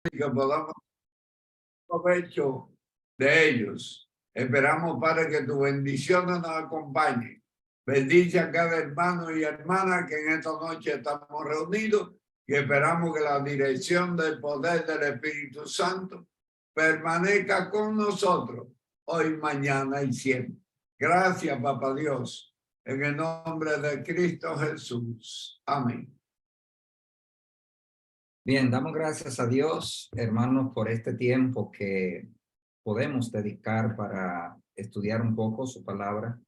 que podamos provecho de ellos. Esperamos, Padre, que tu bendición nos acompañe. Bendice a cada hermano y hermana que en esta noche estamos reunidos y esperamos que la dirección del poder del Espíritu Santo permanezca con nosotros hoy, mañana y siempre. Gracias, Papá Dios, en el nombre de Cristo Jesús. Amén. Bien, damos gracias a Dios, hermanos, por este tiempo que podemos dedicar para estudiar un poco su palabra.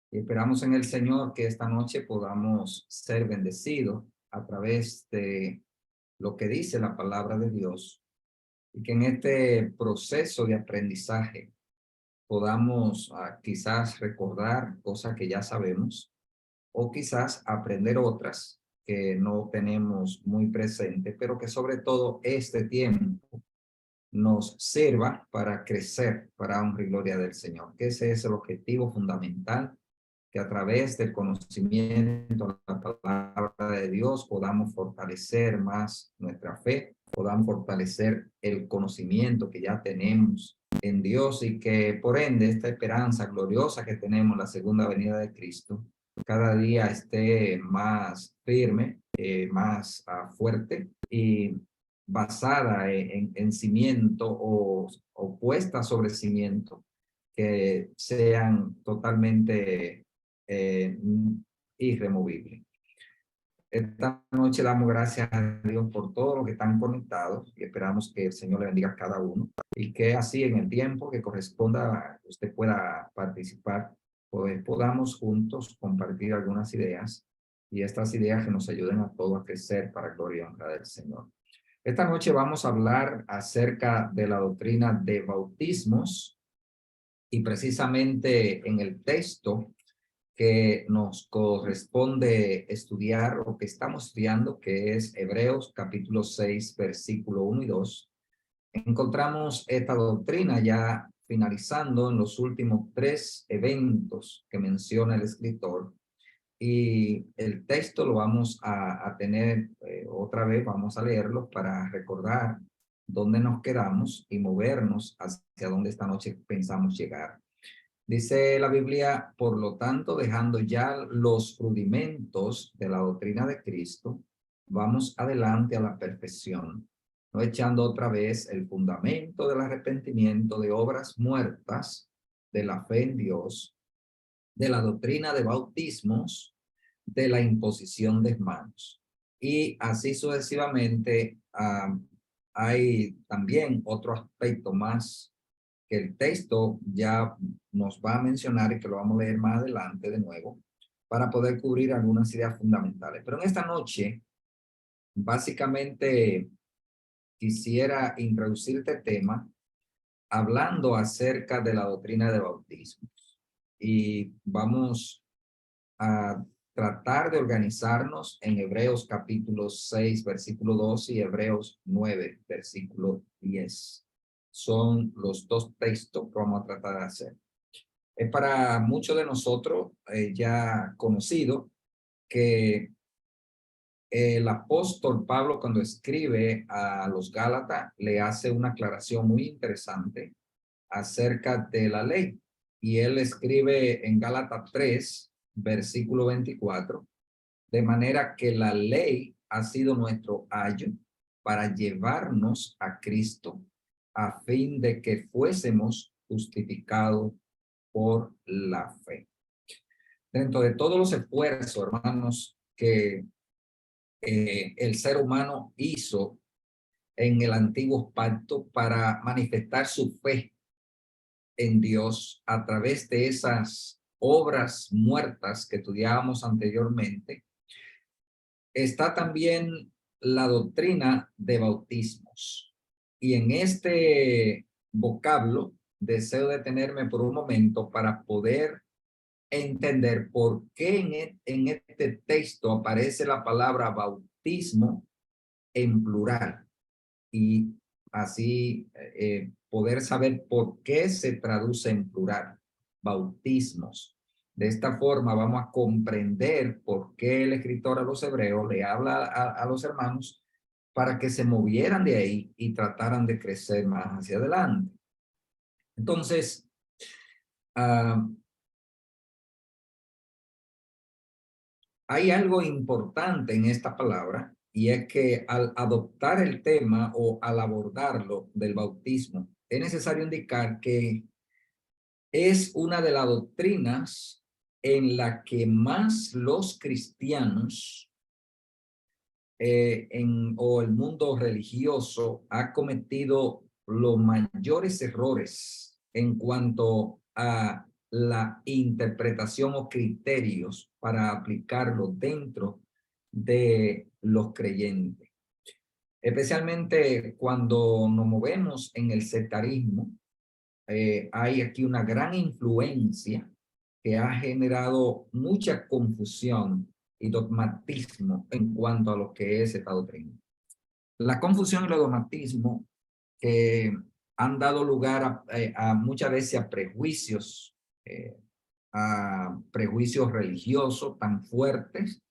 Y esperamos en el Señor que esta noche podamos ser bendecidos a través de lo que dice la palabra de Dios y que en este proceso de aprendizaje podamos quizás recordar cosas que ya sabemos o quizás aprender otras que no tenemos muy presente, pero que sobre todo este tiempo nos sirva para crecer para honra y gloria del Señor, que ese es el objetivo fundamental, que a través del conocimiento de la palabra de Dios podamos fortalecer más nuestra fe, podamos fortalecer el conocimiento que ya tenemos en Dios y que por ende esta esperanza gloriosa que tenemos, la segunda venida de Cristo, cada día esté más firme, más fuerte y basada en cimiento o puesta sobre cimiento que sean totalmente irremovibles. Esta noche damos gracias a Dios por todos los que están conectados y esperamos que el Señor le bendiga a cada uno y que así en el tiempo que corresponda usted pueda participar, pues podamos juntos compartir algunas ideas y estas ideas que nos ayuden a todos a crecer para gloria y honra del Señor. Esta noche vamos a hablar acerca de la doctrina de bautismos y precisamente en el texto que nos corresponde estudiar o que estamos estudiando, que es Hebreos capítulo 6, versículo 1 y 2, encontramos esta doctrina ya finalizando en los últimos 3 eventos que menciona el escritor. Y el texto lo vamos a tener otra vez, vamos a leerlo para recordar dónde nos quedamos y movernos hacia dónde esta noche pensamos llegar. Dice la Biblia, por lo tanto, dejando ya los rudimentos de la doctrina de Cristo, vamos adelante a la perfección, no echando otra vez el fundamento del arrepentimiento de obras muertas, de la fe en Dios, de la doctrina de bautismos, de la imposición de manos. Y así sucesivamente, hay también otro aspecto más que el texto ya nos va a mencionar y que lo vamos a leer más adelante de nuevo para poder cubrir algunas ideas fundamentales. Pero en esta noche, básicamente, quisiera introducir este tema hablando acerca de la doctrina de bautismo. Y vamos a tratar de organizarnos en Hebreos capítulo 6, versículo 12 y Hebreos 9, versículo 10. Son los dos textos que vamos a tratar de hacer. Es para muchos de nosotros ya conocido que el apóstol Pablo, cuando escribe a los Gálatas, le hace una aclaración muy interesante acerca de la ley. Y él escribe en Gálatas 3, versículo 24, de manera que la ley ha sido nuestro ayo para llevarnos a Cristo, a fin de que fuésemos justificados por la fe. Dentro de todos los esfuerzos, hermanos, que el ser humano hizo en el antiguo pacto para manifestar su fe en Dios a través de esas obras muertas que estudiábamos anteriormente, está también la doctrina de bautismos. Y en este vocablo deseo detenerme por un momento para poder entender por qué en este texto aparece la palabra bautismo en plural y así poder saber por qué se traduce en plural, bautismos. De esta forma vamos a comprender por qué el escritor a los hebreos le habla a los hermanos para que se movieran de ahí y trataran de crecer más hacia adelante. Entonces, hay algo importante en esta palabra, y es que al adoptar el tema o al abordarlo del bautismo, es necesario indicar que es una de las doctrinas en la que más los cristianos o el mundo religioso ha cometido los mayores errores en cuanto a la interpretación o criterios para aplicarlo dentro de los creyentes. Especialmente cuando nos movemos en el sectarismo, hay aquí una gran influencia que ha generado mucha confusión y dogmatismo en cuanto a lo que es esta doctrina. La confusión y el dogmatismo que han dado lugar a muchas veces a prejuicios religiosos tan fuertes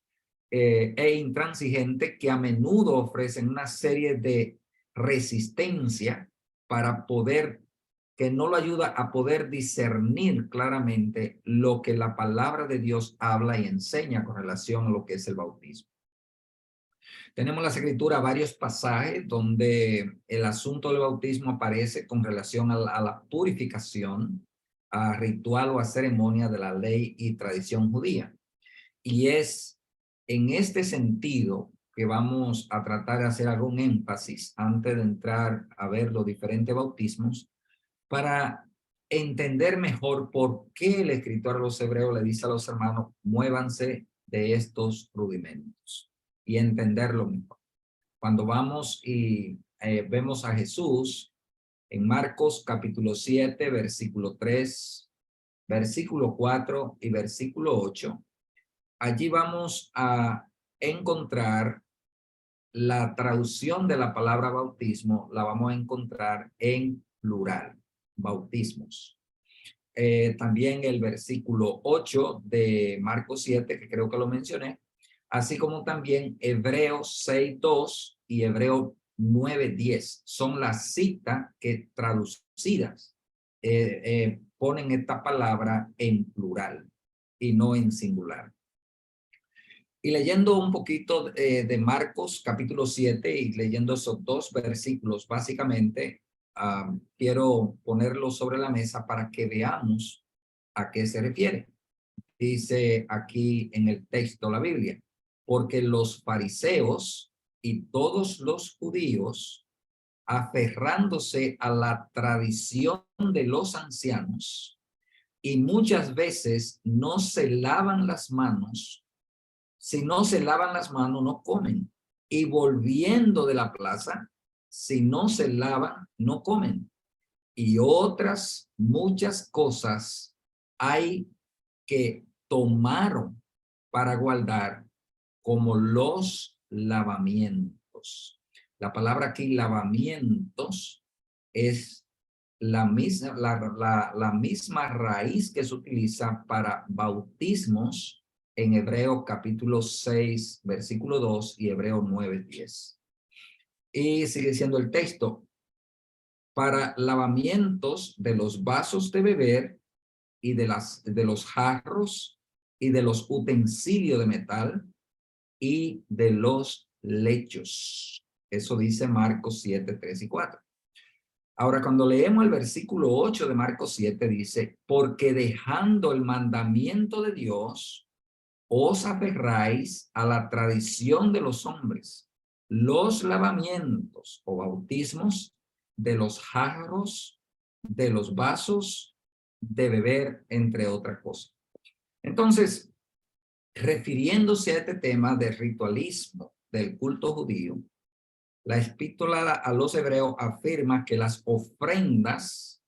e intransigentes que a menudo ofrecen una serie de resistencia para poder, que no lo ayuda a poder discernir claramente lo que la palabra de Dios habla y enseña con relación a lo que es el bautismo. Tenemos en las escrituras varios pasajes donde el asunto del bautismo aparece con relación a la purificación, a ritual o a ceremonia de la ley y tradición judía. Y es en este sentido que vamos a tratar de hacer algún énfasis antes de entrar a ver los diferentes bautismos, para entender mejor por qué el escritor a los hebreos le dice a los hermanos, muévanse de estos rudimentos y entenderlo mejor. Cuando vamos y vemos a Jesús en Marcos capítulo 7, versículo 3, versículo 4 y versículo 8, allí vamos a encontrar la traducción de la palabra bautismo, la vamos a encontrar en plural, bautismos. También el versículo 8 de Marcos 7, que creo que lo mencioné, así como también Hebreos 6:2 y Hebreos 9:10. Son las citas que traducidas ponen esta palabra en plural y no en singular. Y leyendo un poquito de Marcos capítulo 7 y leyendo esos dos versículos, básicamente quiero ponerlo sobre la mesa para que veamos a qué se refiere. Dice aquí en el texto la Biblia, porque los fariseos y todos los judíos, aferrándose a la tradición de los ancianos, y muchas veces no se lavan las manos. Si no se lavan las manos, no comen. Y volviendo de la plaza, si no se lavan, no comen. Y otras muchas cosas hay que tomaron para guardar, como los lavamientos. La palabra aquí, lavamientos, es la misma raíz que se utiliza para bautismos en Hebreos capítulo 6, versículo 2 y Hebreos 9:10. Y sigue siendo el texto, para lavamientos de los vasos de beber y de los jarros y de los utensilios de metal y de los lechos. Eso dice Marcos 7, 3 y 4. Ahora, cuando leemos el versículo 8 de Marcos 7, dice, porque dejando el mandamiento de Dios, os aferráis a la tradición de los hombres, los lavamientos o bautismos de los jarros, de los vasos de beber, entre otras cosas. Entonces, refiriéndose a este tema del ritualismo del culto judío, la epístola a los hebreos afirma que las ofrendas,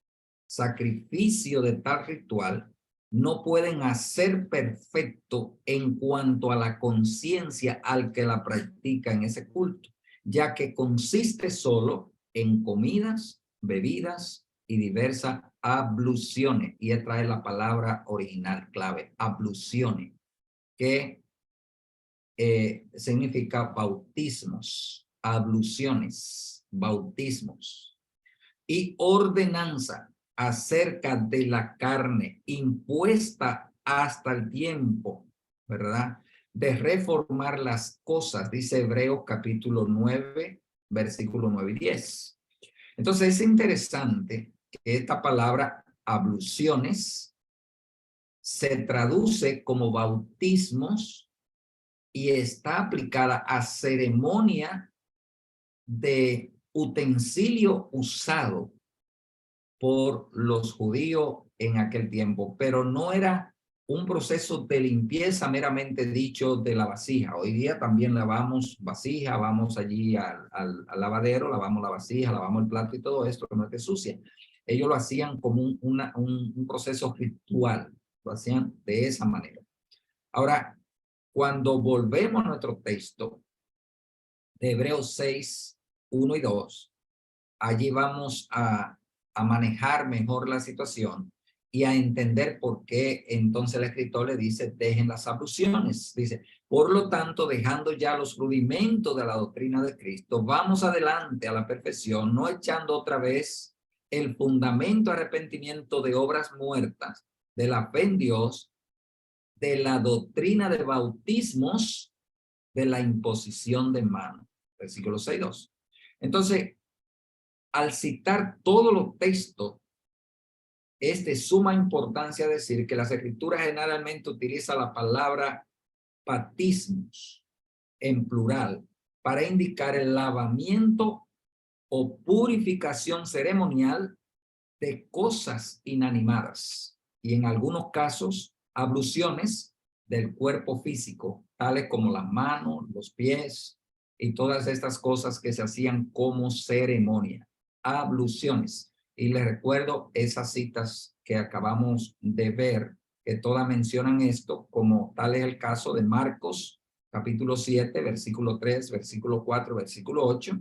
sacrificio de tal ritual, no pueden hacer perfecto en cuanto a la conciencia al que la practica en ese culto, ya que consiste solo en comidas, bebidas y diversas abluciones. Y esta es la palabra original clave, abluciones, que significa bautismos. abluciones, bautismos y ordenanza acerca de la carne impuesta hasta el tiempo, ¿verdad? De reformar las cosas, dice Hebreos capítulo 9, versículo 9 y 10. Entonces es interesante que esta palabra abluciones se traduce como bautismos y está aplicada a ceremonia de utensilio usado por los judíos en aquel tiempo, pero no era un proceso de limpieza meramente dicho de la vasija. Hoy día también lavamos vasija, vamos allí al lavadero, lavamos la vasija, lavamos el plato y todo esto, no esté sucia. Ellos lo hacían como un proceso ritual, lo hacían de esa manera. Ahora, cuando volvemos a nuestro texto de Hebreos 6, 1 y 2, allí vamos a manejar mejor la situación y a entender por qué entonces el escritor le dice, dejen las abluciones. Dice, por lo tanto, dejando ya los rudimentos de la doctrina de Cristo, vamos adelante a la perfección, no echando otra vez el fundamento arrepentimiento de obras muertas, de la fe en Dios, de la doctrina de bautismos, de la imposición de manos. Versículo 6:2. Entonces, al citar todos los textos, es de suma importancia decir que las escrituras generalmente utilizan la palabra bautismos en plural para indicar el lavamiento o purificación ceremonial de cosas inanimadas y en algunos casos abluciones del cuerpo físico, tales como las manos, los pies y todas estas cosas que se hacían como ceremonia. Abluciones. Y les recuerdo esas citas que acabamos de ver, que todas mencionan esto, como tal es el caso de Marcos, capítulo 7, versículo 3, versículo 4, versículo 8,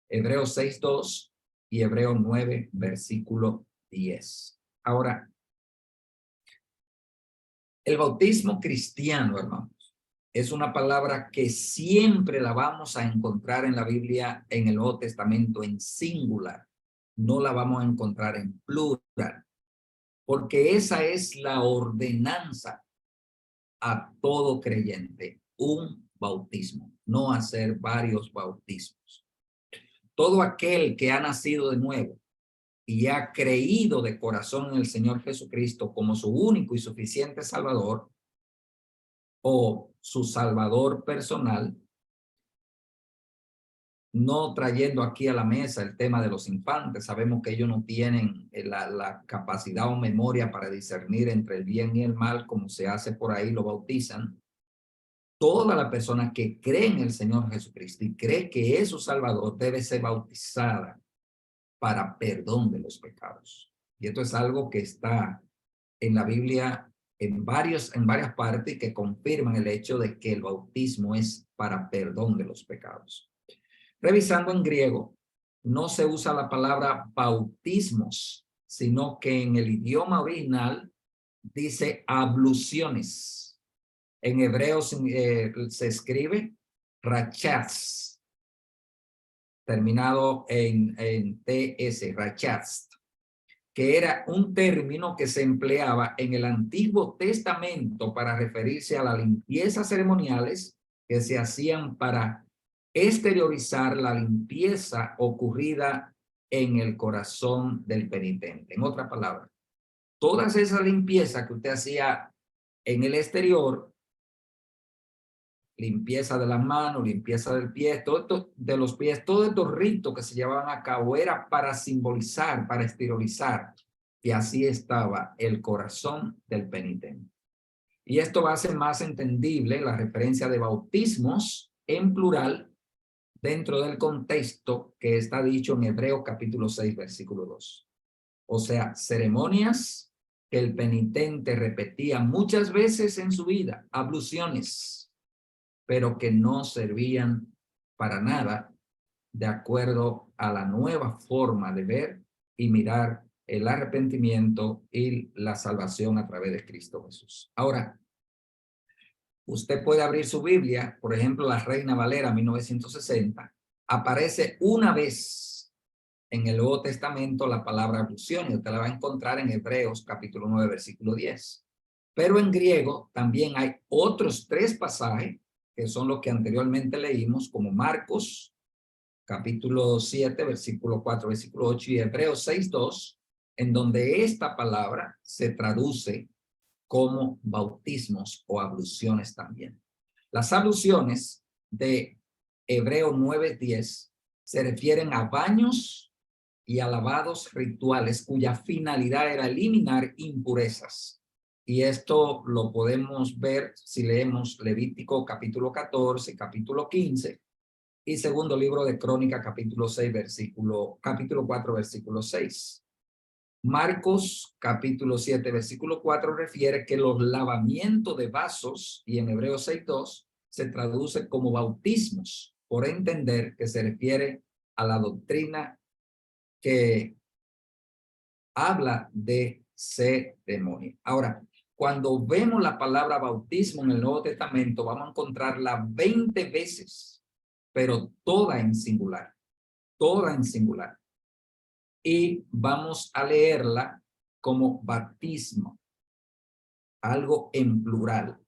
Hebreos 6:2 y Hebreos 9, versículo 10. Ahora, el bautismo cristiano, hermanos, es una palabra que siempre la vamos a encontrar en la Biblia, en el Nuevo Testamento, en singular. No la vamos a encontrar en plural, porque esa es la ordenanza a todo creyente, un bautismo, no hacer varios bautismos. Todo aquel que ha nacido de nuevo y ha creído de corazón en el Señor Jesucristo como su único y suficiente Salvador o su Salvador personal, no trayendo aquí a la mesa el tema de los infantes. Sabemos que ellos no tienen la capacidad o memoria para discernir entre el bien y el mal, como se hace por ahí, lo bautizan. Toda la persona que cree en el Señor Jesucristo y cree que es su Salvador debe ser bautizada para perdón de los pecados. Y esto es algo que está en la Biblia en varias partes que confirman el hecho de que el bautismo es para perdón de los pecados. Revisando en griego, no se usa la palabra bautismos, sino que en el idioma original dice abluciones. En hebreo se escribe rachaz, terminado en ts, rachaz, que era un término que se empleaba en el Antiguo Testamento para referirse a las limpiezas ceremoniales que se hacían para exteriorizar la limpieza ocurrida en el corazón del penitente. En otras palabras, todas esas limpiezas que usted hacía en el exterior, limpieza de las manos, limpieza del pie, todo esto, de los pies, todos estos ritos que se llevaban a cabo era para simbolizar, para exteriorizar, y así estaba el corazón del penitente. Y esto hace más entendible la referencia de bautismos en plural dentro del contexto que está dicho en Hebreos capítulo 6, versículo 2. O sea, ceremonias que el penitente repetía muchas veces en su vida, abluciones, pero que no servían para nada de acuerdo a la nueva forma de ver y mirar el arrepentimiento y la salvación a través de Cristo Jesús. Ahora, usted puede abrir su Biblia, por ejemplo, la Reina Valera 1960, aparece una vez en el Nuevo Testamento la palabra ablución, y usted la va a encontrar en Hebreos capítulo 9, versículo 10. Pero en griego también hay otros 3 pasajes, que son los que anteriormente leímos, como Marcos capítulo 7, versículo 4, versículo 8, y Hebreos 6, 2, en donde esta palabra se traduce como bautismos o abluciones también. Las abluciones de Hebreo 9:10 se refieren a baños y a lavados rituales cuya finalidad era eliminar impurezas. Y esto lo podemos ver si leemos Levítico capítulo 14, capítulo 15 y segundo libro de Crónica capítulo 4, versículo 6. Marcos capítulo 7, versículo 4 refiere que los lavamientos de vasos, y en Hebreos 6:2 se traduce como bautismos, por entender que se refiere a la doctrina que habla de ceremonia. Ahora, cuando vemos la palabra bautismo en el Nuevo Testamento, vamos a encontrarla 20 veces, pero toda en singular, toda en singular. Y vamos a leerla como bautismo, algo en plural,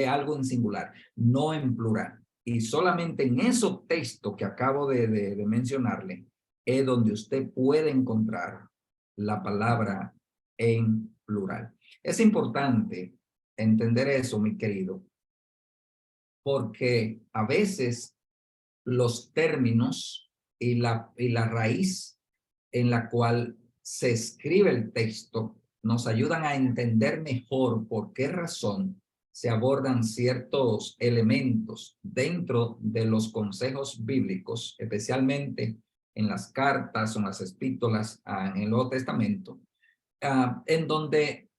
algo en singular, no en plural. Y solamente en esos textos que acabo de mencionarle es donde usted puede encontrar la palabra en plural. Es importante entender eso, mi querido, porque a veces los términos y la raíz en la cual se escribe el texto nos ayudan a entender mejor por qué razón se abordan ciertos elementos dentro de los consejos bíblicos, especialmente en las cartas o en las epístolas en el Nuevo Testamento, en donde,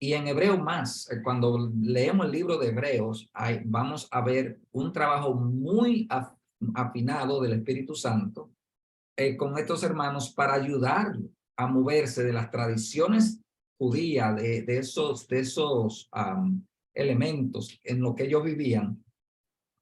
y en Hebreo más, cuando leemos el libro de Hebreos, vamos a ver un trabajo muy afinado del Espíritu Santo con estos hermanos para ayudarlo a moverse de las tradiciones judías, de esos elementos en lo que ellos vivían,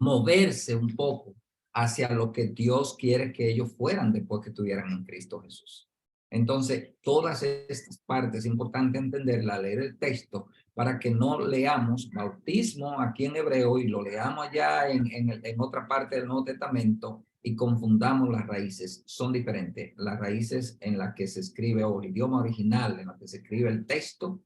moverse un poco hacia lo que Dios quiere que ellos fueran después que estuvieran en Cristo Jesús. Entonces, todas estas partes es importante entenderla, leer el texto, para que no leamos bautismo aquí en hebreo y lo leamos allá en otra parte del Nuevo Testamento y confundamos las raíces. Son diferentes. Las raíces en las que se escribe, o el idioma original en la que se escribe el texto,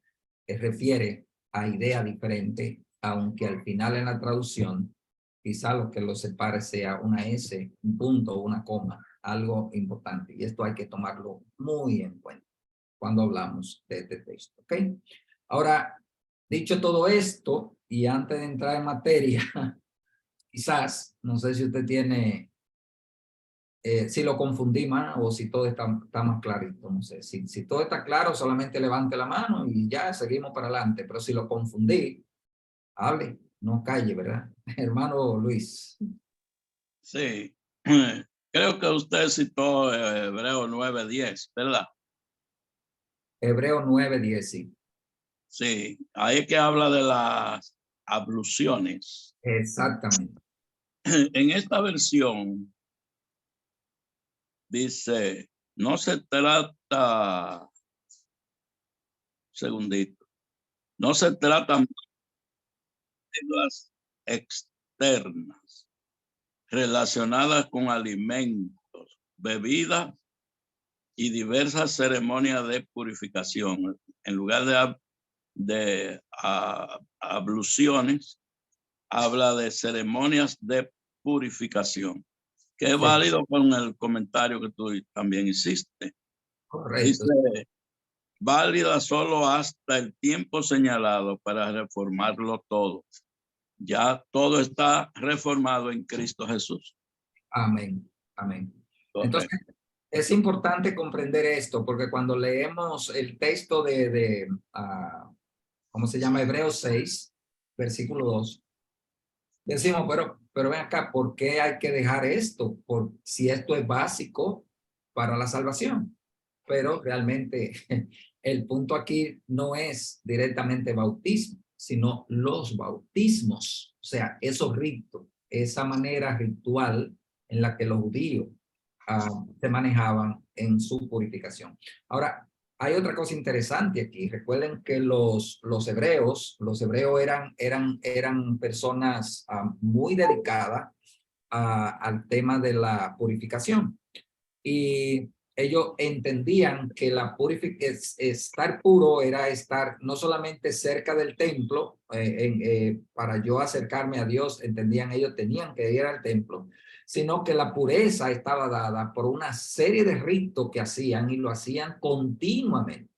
refiere a idea diferente, aunque al final en la traducción quizá lo que lo separe sea una S, un punto o una coma, algo importante. Y esto hay que tomarlo muy en cuenta cuando hablamos de este texto. ¿Ok? Ahora, dicho todo esto, y antes de entrar en materia, quizás, no sé si usted tiene, si lo confundí más o si todo está más clarito. No sé, si todo está claro, solamente levante la mano y ya seguimos para adelante. Pero si lo confundí, hable, no calle, ¿verdad? Hermano Luis. Sí, creo que usted citó Hebreo 9:10, ¿verdad? Hebreo 9:10, sí. Sí, ahí que habla de las abluciones. Exactamente. En esta versión dice, no se trata, segundito, no se trata de las externas relacionadas con alimentos, bebidas y diversas ceremonias de purificación. En lugar de abluciones, habla de ceremonias de purificación, que es válido con el comentario que tú también hiciste. Correcto. Dice, válida solo hasta el tiempo señalado para reformarlo todo. Ya todo está reformado en Cristo Jesús. Amén. Amén. Entonces, Correcto. es importante comprender esto, porque cuando leemos el texto ¿cómo se llama? Hebreos 6, versículo 2, decimos, pero ven acá, ¿por qué hay que dejar esto? Si esto es básico para la salvación. Pero realmente el punto aquí no es directamente bautismo, sino los bautismos. O sea, esos ritos, esa manera ritual en la que los judíos se manejaban en su purificación. Ahora, hay otra cosa interesante aquí. Recuerden que los hebreos eran personas muy dedicadas al tema de la purificación. Y ellos entendían que estar puro era estar no solamente cerca del templo, para yo acercarme a Dios, entendían ellos, tenían que ir al templo, sino que la pureza estaba dada por una serie de ritos que hacían y lo hacían continuamente.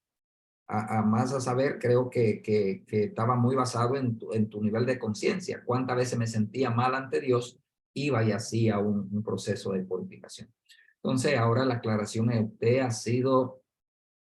A más a saber, creo que estaba muy basado en tu nivel de conciencia. Cuántas veces me sentía mal ante Dios, iba y hacía un proceso de purificación. Entonces, ahora la aclaración es: usted ha sido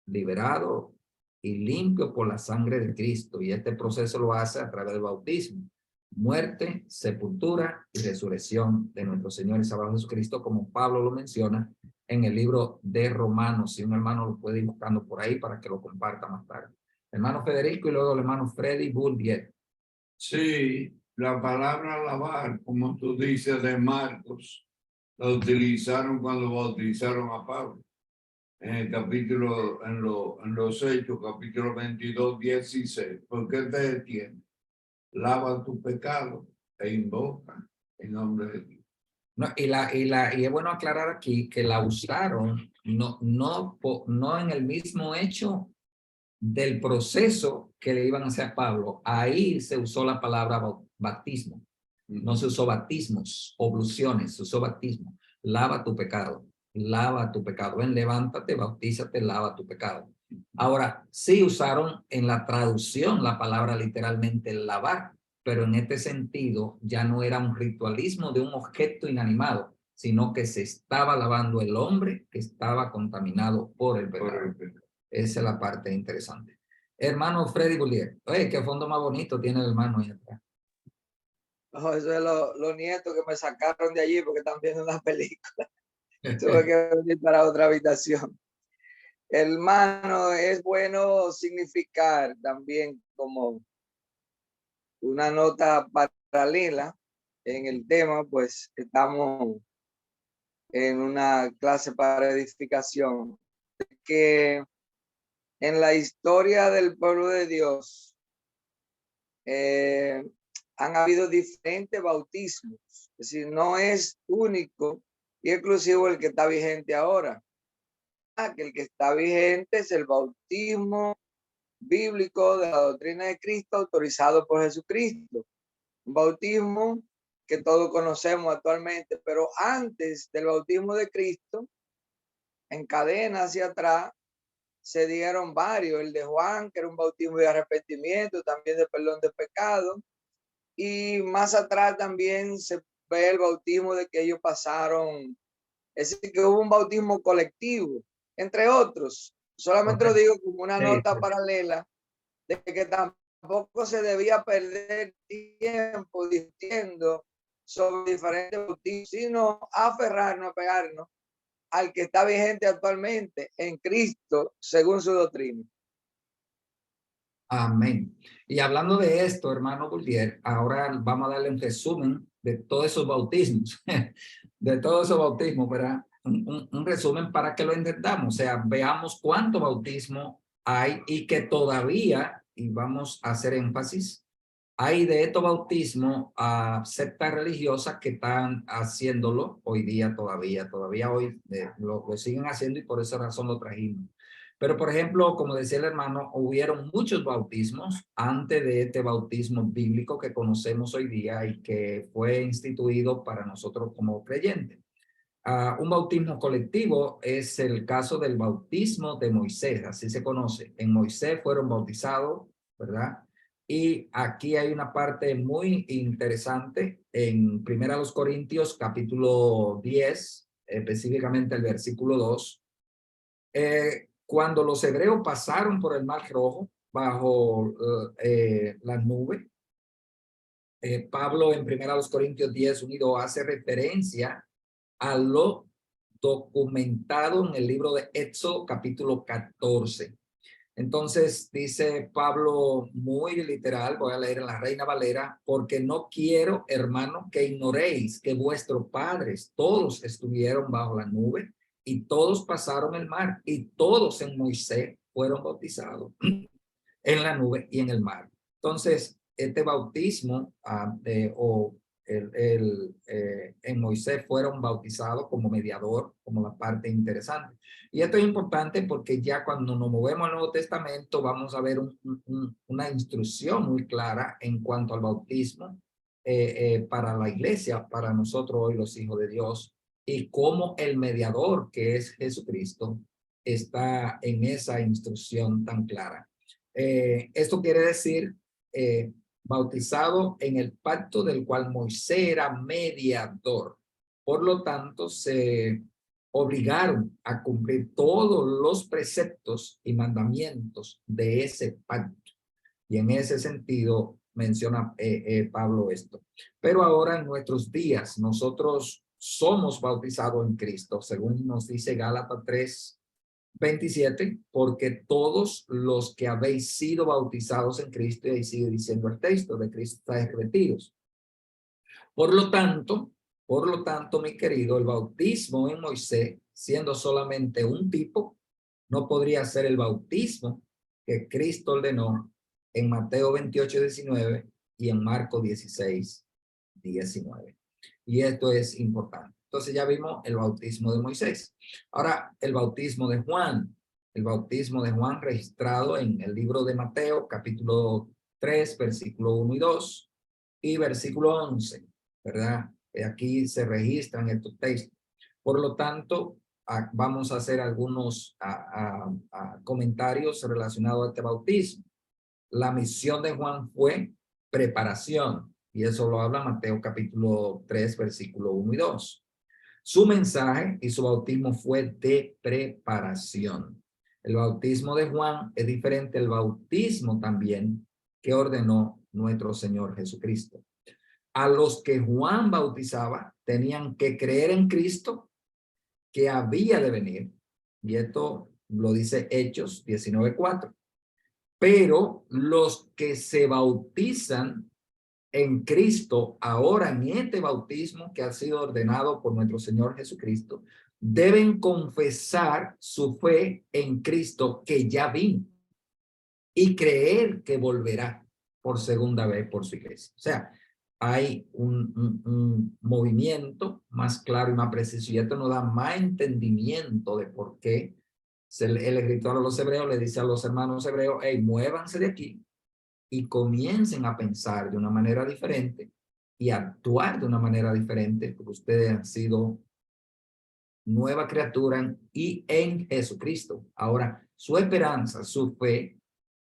liberado y limpio por la sangre de Cristo, y este proceso lo hace a través del bautismo, muerte, sepultura y resurrección de nuestro Señor y Salvador Jesucristo, como Pablo lo menciona en el libro de Romanos. Si un hermano lo puede ir buscando por ahí para que lo comparta más tarde. Hermano Federico y luego el hermano Freddy Bullier. Sí, la palabra lavar, como tú dices de Marcos, la utilizaron cuando bautizaron a Pablo. En el capítulo, en los Hechos, capítulo 22, 16. ¿Por qué te detienes? Lava tu pecado e invoca en nombre de Dios. No, y es bueno aclarar aquí que la usaron no en el mismo hecho del proceso que le iban a hacer a Pablo. Ahí se usó la palabra bautismo. No se usó bautismos, obluciones, se usó bautismo. Lava tu pecado, lava tu pecado. Ven, levántate, bautízate, lava tu pecado. Ahora, sí usaron en la traducción la palabra literalmente lavar, pero en este sentido ya no era un ritualismo de un objeto inanimado, sino que se estaba lavando el hombre que estaba contaminado por el pecado. Esa es la parte interesante. Hermano Freddy Bullier. Oye, qué fondo más bonito tiene el hermano ahí atrás. Oh, eso es los nietos que me sacaron de allí porque están viendo una película. Tuve que venir para otra habitación. Hermano, es bueno significar también como una nota paralela en el tema, pues estamos en una clase para edificación, que en la historia del pueblo de Dios han habido diferentes bautismos, es decir, no es único y exclusivo el que está vigente ahora. Que el que está vigente es el bautismo bíblico de la doctrina de Cristo autorizado por Jesucristo, un bautismo que todos conocemos actualmente, pero antes del bautismo de Cristo, en cadena hacia atrás, se dieron varios, el de Juan, que era un bautismo de arrepentimiento, también de perdón de pecado, y más atrás también se ve el bautismo de que ellos pasaron, es decir, que hubo un bautismo colectivo, entre otros. Solamente lo digo como una nota paralela de que tampoco se debía perder tiempo diciendo sobre diferentes bautismos, sino aferrarnos, apegarnos al que está vigente actualmente en Cristo, según su doctrina. Amén. Y hablando de esto, hermano Bullier, ahora vamos a darle un resumen de todos esos bautismos, de todos esos bautismos, ¿verdad? Un resumen para que lo entendamos, o sea, veamos cuánto bautismo hay y que todavía, y vamos a hacer énfasis, hay de estos bautismos a sectas religiosas que están haciéndolo hoy día todavía hoy lo siguen haciendo, y por esa razón lo trajimos. Pero, por ejemplo, como decía el hermano, hubieron muchos bautismos antes de este bautismo bíblico que conocemos hoy día y que fue instituido para nosotros como creyentes. Un bautismo colectivo es el caso del bautismo de Moisés, así se conoce. En Moisés fueron bautizados, ¿verdad? Y aquí hay una parte muy interesante en 1 Corintios capítulo 10, específicamente el versículo 2. Cuando los hebreos pasaron por el Mar Rojo bajo la nube, Pablo en 1 Corintios 10, 1 y 2 hace referencia a lo documentado en el libro de Éxodo capítulo 14. Entonces dice Pablo muy literal, voy a leer en la Reina Valera, porque no quiero, hermano, que ignoréis que vuestros padres todos estuvieron bajo la nube y todos pasaron el mar y todos en Moisés fueron bautizados en la nube y en el mar. Entonces, este bautismo en Moisés fueron bautizados como mediador, como la parte interesante. Y esto es importante porque ya cuando nos movemos al Nuevo Testamento vamos a ver una instrucción muy clara en cuanto al bautismo para la iglesia, para nosotros hoy los hijos de Dios, y cómo el mediador que es Jesucristo está en esa instrucción tan clara. Esto quiere decir bautizado en el pacto del cual Moisés era mediador. Por lo tanto, se obligaron a cumplir todos los preceptos y mandamientos de ese pacto. Y en ese sentido menciona Pablo esto. Pero ahora en nuestros días nosotros somos bautizados en Cristo, según nos dice Gálatas 3:27, porque todos los que habéis sido bautizados en Cristo, y ahí sigue diciendo el texto, de Cristo estáis revestidos. Por lo tanto, mi querido, el bautismo en Moisés, siendo solamente un tipo, no podría ser el bautismo que Cristo ordenó en Mateo 28:19 y en Marcos 16:19. Y esto es importante. Entonces ya vimos el bautismo de Moisés. Ahora, el bautismo de Juan. El bautismo de Juan registrado en el libro de Mateo, capítulo 3, versículo 1 y 2, y versículo 11, ¿verdad? Aquí se registran estos textos. Por lo tanto, vamos a hacer algunos comentarios relacionados a este bautismo. La misión de Juan fue preparación, y eso lo habla Mateo capítulo 3, versículo 1 y 2. Su mensaje y su bautismo fue de preparación. El bautismo de Juan es diferente al bautismo también que ordenó nuestro Señor Jesucristo. A los que Juan bautizaba tenían que creer en Cristo, que había de venir, y esto lo dice Hechos 19:4. Pero los que se bautizan en Cristo, ahora en este bautismo que ha sido ordenado por nuestro Señor Jesucristo, deben confesar su fe en Cristo que ya vino y creer que volverá por segunda vez por su iglesia. O sea, hay un movimiento más claro y más preciso, y esto nos da más entendimiento de por qué el escritor a los hebreos le dice a los hermanos hebreos: hey, muévanse de aquí y comiencen a pensar de una manera diferente y actuar de una manera diferente, porque ustedes han sido nueva criatura y en Jesucristo. Ahora, su esperanza, su fe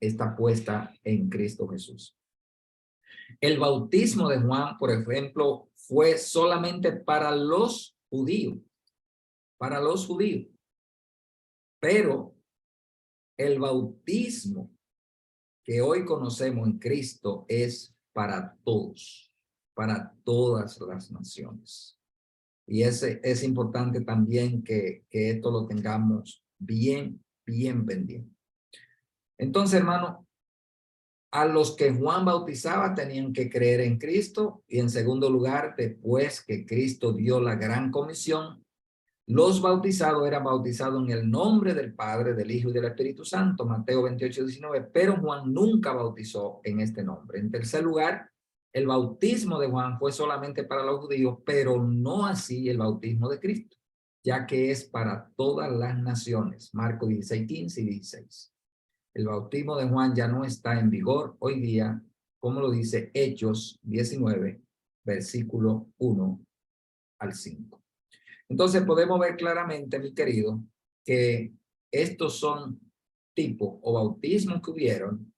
está puesta en Cristo Jesús. El bautismo de Juan, por ejemplo, fue solamente para los judíos, pero el bautismo que hoy conocemos en Cristo es para todos, para todas las naciones. Y es importante también que esto lo tengamos bien pendiente. Entonces, hermano, a los que Juan bautizaba tenían que creer en Cristo, y en segundo lugar, después que Cristo dio la gran comisión, los bautizados eran bautizados en el nombre del Padre, del Hijo y del Espíritu Santo, Mateo 28:19, pero Juan nunca bautizó en este nombre. En tercer lugar, el bautismo de Juan fue solamente para los judíos, pero no así el bautismo de Cristo, ya que es para todas las naciones, Marcos 16:15 y 16. El bautismo de Juan ya no está en vigor hoy día, como lo dice Hechos 19, versículo 1 al 5. Entonces podemos ver claramente, mi querido, que estos son tipos o bautismos que hubieron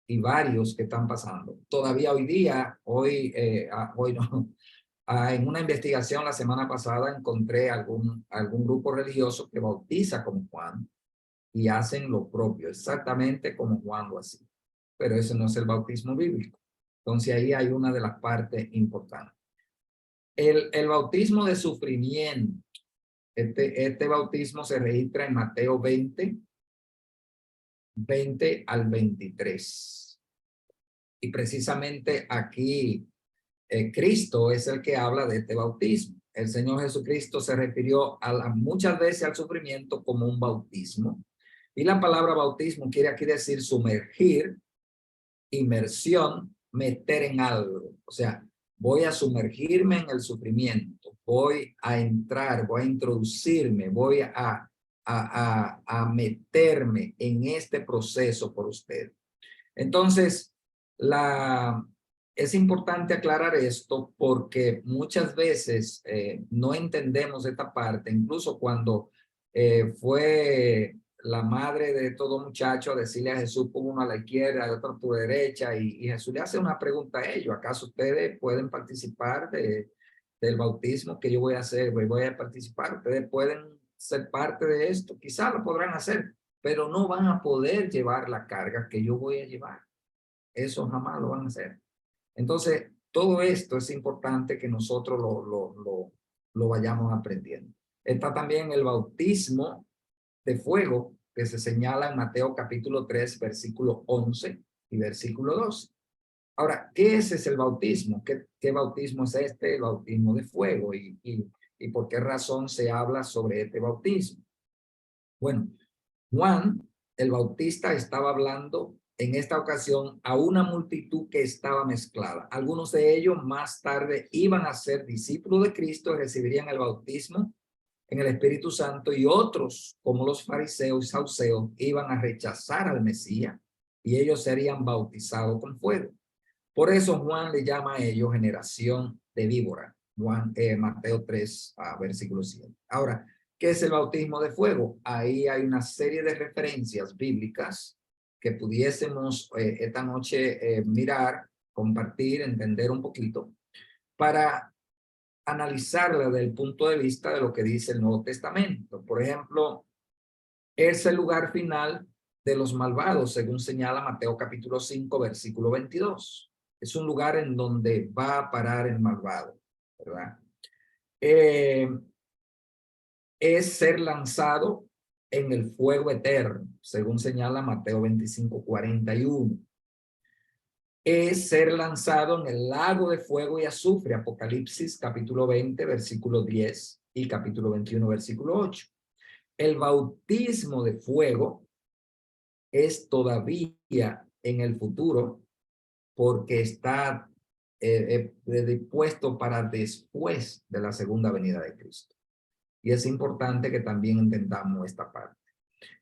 y varios que están pasando. Todavía hoy día, hoy no, en una investigación la semana pasada encontré algún grupo religioso que bautiza como Juan y hacen lo propio, exactamente como Juan lo hacía. Pero eso no es el bautismo bíblico. Entonces ahí hay una de las partes importantes. El bautismo de sufrimiento. Este bautismo se registra en Mateo 20, 20 al 23. Y precisamente aquí Cristo es el que habla de este bautismo. El Señor Jesucristo se refirió muchas veces al sufrimiento como un bautismo. Y la palabra bautismo quiere aquí decir sumergir, inmersión, meter en algo. O sea, voy a sumergirme en el sufrimiento, voy a entrar, voy a introducirme, voy a meterme en este proceso por usted. Entonces, es importante aclarar esto porque muchas veces no entendemos esta parte, incluso cuando fue la madre de todo muchacho a decirle a Jesús, pon uno a la izquierda y otro a tu derecha, y Jesús le hace una pregunta a ellos: ¿acaso ustedes pueden participar del bautismo que yo voy a hacer? Voy a participar, ustedes pueden ser parte de esto, quizás lo podrán hacer, pero no van a poder llevar la carga que yo voy a llevar. Eso jamás lo van a hacer. Entonces, todo esto es importante que nosotros lo vayamos aprendiendo. Está también el bautismo de fuego que se señala en Mateo capítulo 3, versículo 11 y versículo 12. Ahora, ¿qué es el bautismo? ¿Qué bautismo es este? El bautismo de fuego. ¿Y por qué razón se habla sobre este bautismo? Bueno, Juan el Bautista estaba hablando en esta ocasión a una multitud que estaba mezclada. Algunos de ellos más tarde iban a ser discípulos de Cristo y recibirían el bautismo en el Espíritu Santo, y otros, como los fariseos y saduceos, iban a rechazar al Mesías y ellos serían bautizados con fuego. Por eso Juan le llama a ellos generación de víbora. Mateo 3, versículo 7. Ahora, ¿qué es el bautismo de fuego? Ahí hay una serie de referencias bíblicas que pudiésemos esta noche mirar, compartir, entender un poquito, para analizarla desde el punto de vista de lo que dice el Nuevo Testamento. Por ejemplo, es el lugar final de los malvados, según señala Mateo capítulo 5, versículo 22. Es un lugar en donde va a parar el malvado, ¿verdad? Es ser lanzado en el fuego eterno, según señala Mateo 25, 41. Es ser lanzado en el lago de fuego y azufre, Apocalipsis capítulo 20, versículo 10 y capítulo 21, versículo 8. El bautismo de fuego es todavía en el futuro porque está dispuesto para después de la segunda venida de Cristo. Y es importante que también entendamos esta parte.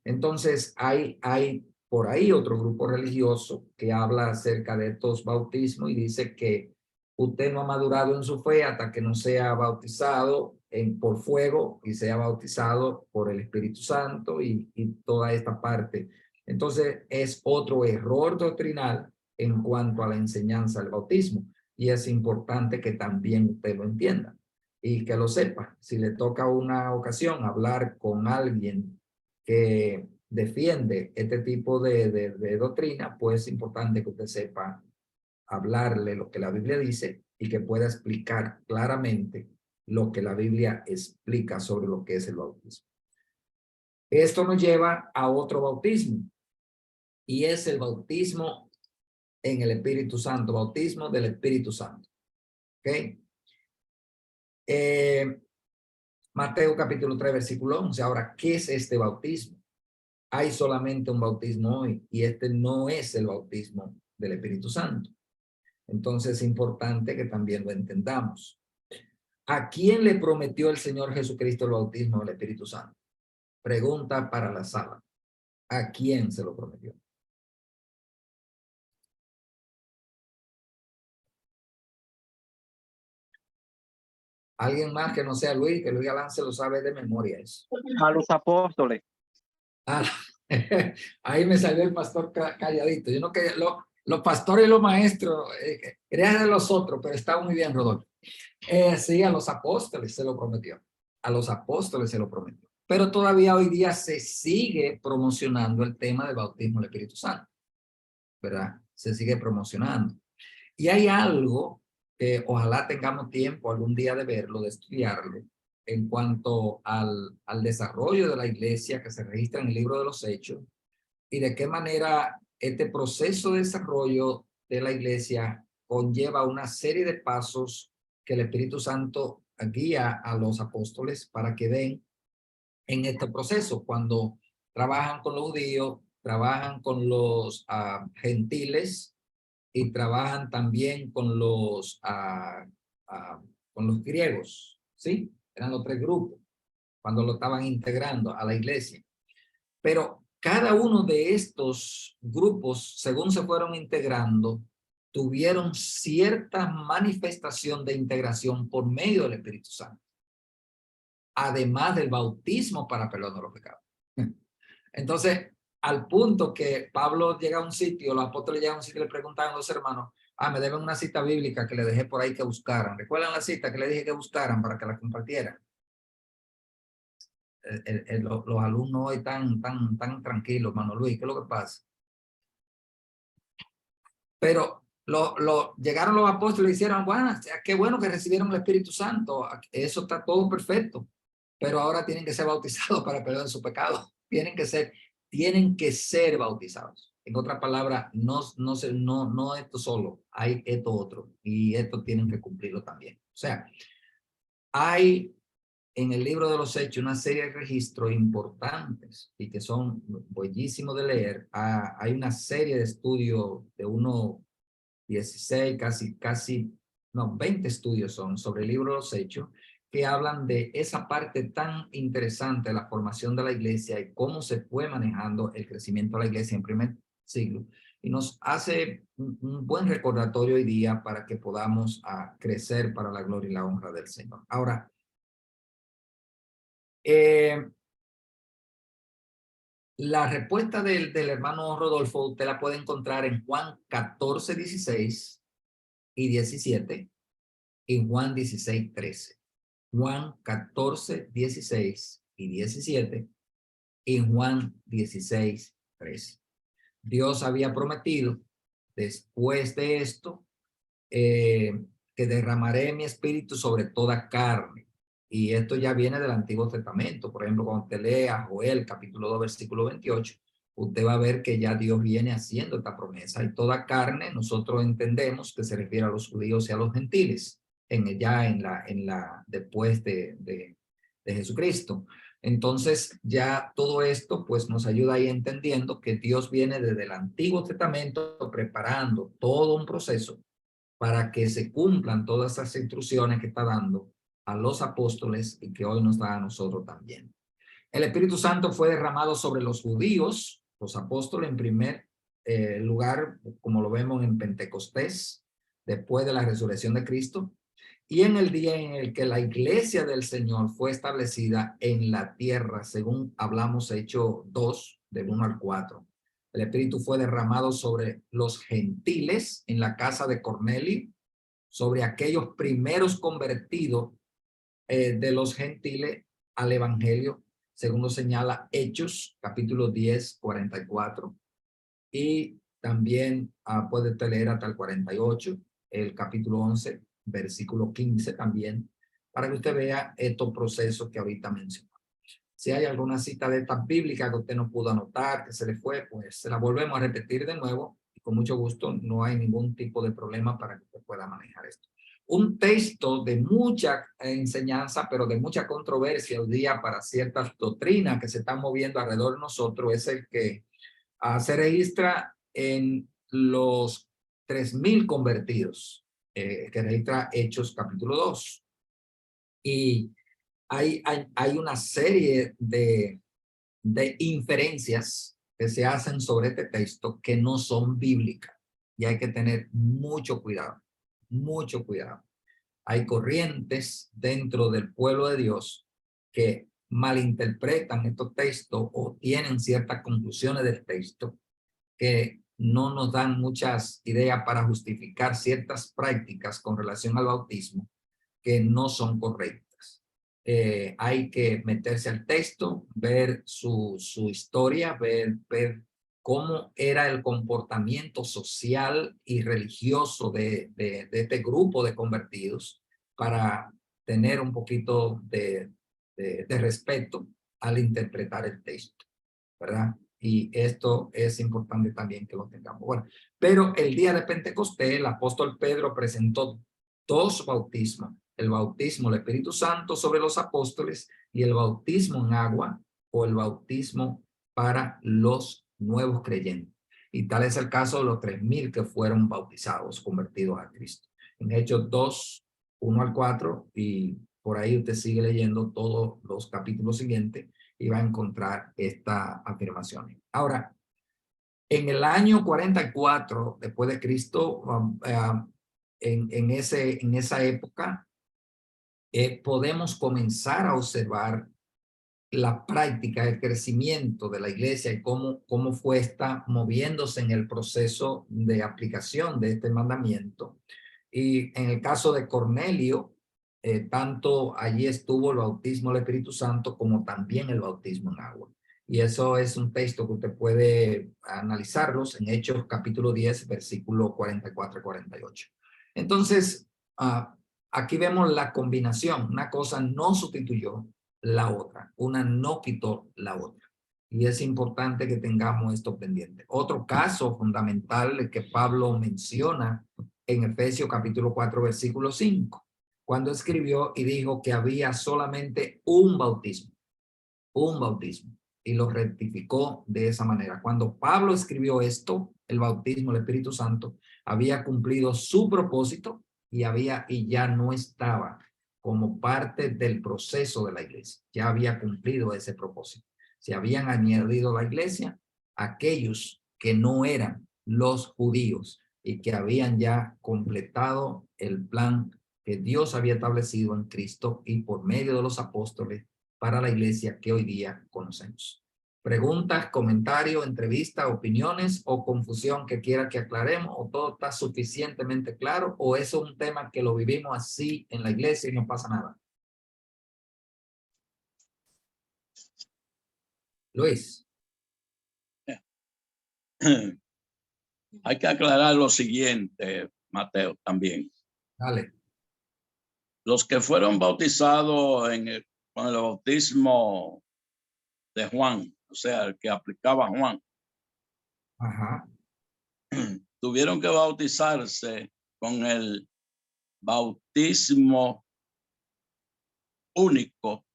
Entonces, hay por ahí otro grupo religioso que habla acerca de estos bautismos y dice que usted no ha madurado en su fe hasta que no sea bautizado por fuego y sea bautizado por el Espíritu Santo y toda esta parte. Entonces, es otro error doctrinal en cuanto a la enseñanza del bautismo, y es importante que también usted lo entienda y que lo sepa. Si le toca una ocasión hablar con alguien que defiende este tipo de doctrina, pues es importante que usted sepa hablarle lo que la Biblia dice y que pueda explicar claramente lo que la Biblia explica sobre lo que es el bautismo. Esto nos lleva a otro bautismo, y es el bautismo en el Espíritu Santo, bautismo del Espíritu Santo. ¿Ok? Mateo capítulo 3, versículo 11. Ahora, ¿qué es este bautismo? Hay solamente un bautismo hoy, y este no es el bautismo del Espíritu Santo. Entonces es importante que también lo entendamos. ¿A quién le prometió el Señor Jesucristo el bautismo del Espíritu Santo? Pregunta para la sala. ¿A quién se lo prometió? ¿Alguien más que no sea Luis? Que Luis Galán se lo sabe de memoria eso. A los apóstoles. Ah, ahí me salió el pastor calladito. Yo no quería, los pastores y los maestros, querían de los otros, pero está muy bien, Rodolfo. Sí, a los apóstoles se lo prometió. A los apóstoles se lo prometió. Pero todavía hoy día se sigue promocionando el tema del bautismo del Espíritu Santo, ¿verdad? Se sigue promocionando. Y hay algo que ojalá tengamos tiempo algún día de verlo, de estudiarlo, en cuanto al desarrollo de la iglesia que se registra en el libro de los Hechos, y de qué manera este proceso de desarrollo de la iglesia conlleva una serie de pasos que el Espíritu Santo guía a los apóstoles para que den en este proceso. Cuando trabajan con los judíos, trabajan con los gentiles y trabajan también con los griegos, ¿sí? Eran los tres grupos cuando lo estaban integrando a la iglesia. Pero cada uno de estos grupos, según se fueron integrando, tuvieron cierta manifestación de integración por medio del Espíritu Santo, además del bautismo para perdón de los pecados. Entonces, al punto que Pablo llega a un sitio, los apóstoles llegan a un sitio y le preguntan a los hermanos, me deben una cita bíblica que le dejé por ahí que buscaran. ¿Recuerdan la cita que le dije que buscaran para que la compartieran? Los alumnos hoy tan tranquilos, Mano Luis, ¿qué es lo que pasa? Pero llegaron los apóstoles y hicieron, bueno, qué bueno que recibieron el Espíritu Santo, eso está todo perfecto, pero ahora tienen que ser bautizados para perdón de su pecado, tienen que ser bautizados. En otras palabras, no esto solo, hay esto otro, y esto tienen que cumplirlo también. O sea, hay en el libro de los Hechos una serie de registros importantes y que son bellísimos de leer. Hay una serie de estudios de unos 16, casi 20 estudios son sobre el libro de los Hechos que hablan de esa parte tan interesante de la formación de la iglesia y cómo se fue manejando el crecimiento de la iglesia en primer siglo. Y nos hace un buen recordatorio hoy día para que podamos crecer para la gloria y la honra del Señor. Ahora, la respuesta del hermano Rodolfo usted la puede encontrar en Juan 14, 16 y 17 y Juan 16, 13. Juan 14, 16 y 17 y Juan 16, 13. Dios había prometido después de esto que derramaré mi espíritu sobre toda carne. Y esto ya viene del Antiguo Testamento. Por ejemplo, cuando usted lea Joel, capítulo 2, versículo 28, usted va a ver que ya Dios viene haciendo esta promesa. Y toda carne, nosotros entendemos que se refiere a los judíos y a los gentiles, después de Jesucristo. Entonces, ya todo esto, pues, nos ayuda ahí entendiendo que Dios viene desde el Antiguo Testamento preparando todo un proceso para que se cumplan todas esas instrucciones que está dando a los apóstoles y que hoy nos da a nosotros también. El Espíritu Santo fue derramado sobre los judíos, los apóstoles en primer lugar, como lo vemos en Pentecostés, después de la resurrección de Cristo, y en el día en el que la iglesia del Señor fue establecida en la tierra, según hablamos Hechos 2, del 1 al 4. El Espíritu fue derramado sobre los gentiles en la casa de Cornelio, sobre aquellos primeros convertidos de los gentiles al evangelio, según lo señala Hechos, capítulo 10, 44. Y también puede leer hasta el 48, el capítulo 11, versículo 15 también, para que usted vea estos procesos que ahorita mencioné. Si hay alguna cita de esta bíblica que usted no pudo anotar, que se le fue, pues se la volvemos a repetir de nuevo y con mucho gusto, no hay ningún tipo de problema para que usted pueda manejar esto. Un texto de mucha enseñanza, pero de mucha controversia hoy día para ciertas doctrinas que se están moviendo alrededor de nosotros, es el que se registra en los 3,000 convertidos, que registra Hechos capítulo 2. Y hay una serie de inferencias que se hacen sobre este texto que no son bíblicas y hay que tener mucho cuidado, mucho cuidado. Hay corrientes dentro del pueblo de Dios que malinterpretan estos textos o tienen ciertas conclusiones del texto que no nos dan muchas ideas para justificar ciertas prácticas con relación al bautismo que no son correctas. Hay que meterse al texto, ver su historia, ver cómo era el comportamiento social y religioso de este grupo de convertidos para tener un poquito de respeto al interpretar el texto, ¿verdad? Y esto es importante también que lo tengamos. Bueno, pero el día de Pentecostés, el apóstol Pedro presentó dos bautismos. El bautismo del Espíritu Santo sobre los apóstoles y el bautismo en agua o el bautismo para los nuevos creyentes. Y tal es el caso de los 3,000 que fueron bautizados, convertidos a Cristo. En Hechos 2, 1 al 4, y por ahí usted sigue leyendo todos los capítulos siguientes y va a encontrar esta afirmación. Ahora, en el año 44 después de Cristo, en esa época, podemos comenzar a observar la práctica, el crecimiento de la iglesia y cómo fue esta moviéndose en el proceso de aplicación de este mandamiento. Y en el caso de Cornelio, tanto allí estuvo el bautismo del Espíritu Santo como también el bautismo en agua. Y eso es un texto que usted puede analizarlos en Hechos capítulo 10, versículo 44 y 48. Entonces, aquí vemos la combinación. Una cosa no sustituyó la otra, una no quitó la otra. Y es importante que tengamos esto pendiente. Otro caso fundamental que Pablo menciona en Efesios capítulo 4, versículo 5, cuando escribió y dijo que había solamente un bautismo, y lo rectificó de esa manera. Cuando Pablo escribió esto, el bautismo del Espíritu Santo había cumplido su propósito y ya no estaba como parte del proceso de la iglesia. Ya había cumplido ese propósito. Se habían añadido a la iglesia aquellos que no eran los judíos y que habían ya completado el plan que Dios había establecido en Cristo y por medio de los apóstoles para la iglesia que hoy día conocemos. Preguntas, comentarios, entrevistas, opiniones o confusión que quiera que aclaremos, o todo está suficientemente claro, o es un tema que lo vivimos así en la iglesia y no pasa nada. Luis. Hay que aclarar lo siguiente, Mateo, también. Dale. Los que fueron bautizados con el bautismo de Juan, o sea, el que aplicaba Juan, Ajá. tuvieron que bautizarse con el bautismo único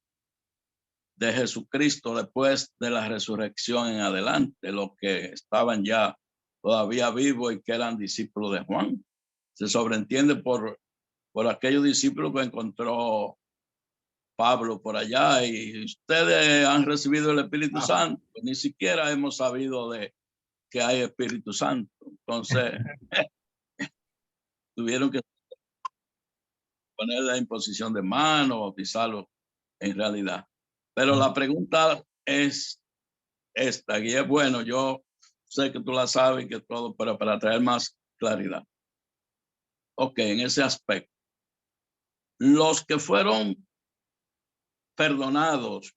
de Jesucristo después de la resurrección en adelante, los que estaban ya todavía vivos y que eran discípulos de Juan. Se sobreentiende por aquellos discípulos que encontró Pablo por allá, y ustedes han recibido el Espíritu Santo. Ni siquiera hemos sabido de que hay Espíritu Santo. Entonces, tuvieron que poner la imposición de mano, bautizarlo en realidad. Pero la pregunta es esta, y es bueno, yo sé que tú la sabes y que todo, pero para traer más claridad. Ok, en ese aspecto. Los que fueron perdonados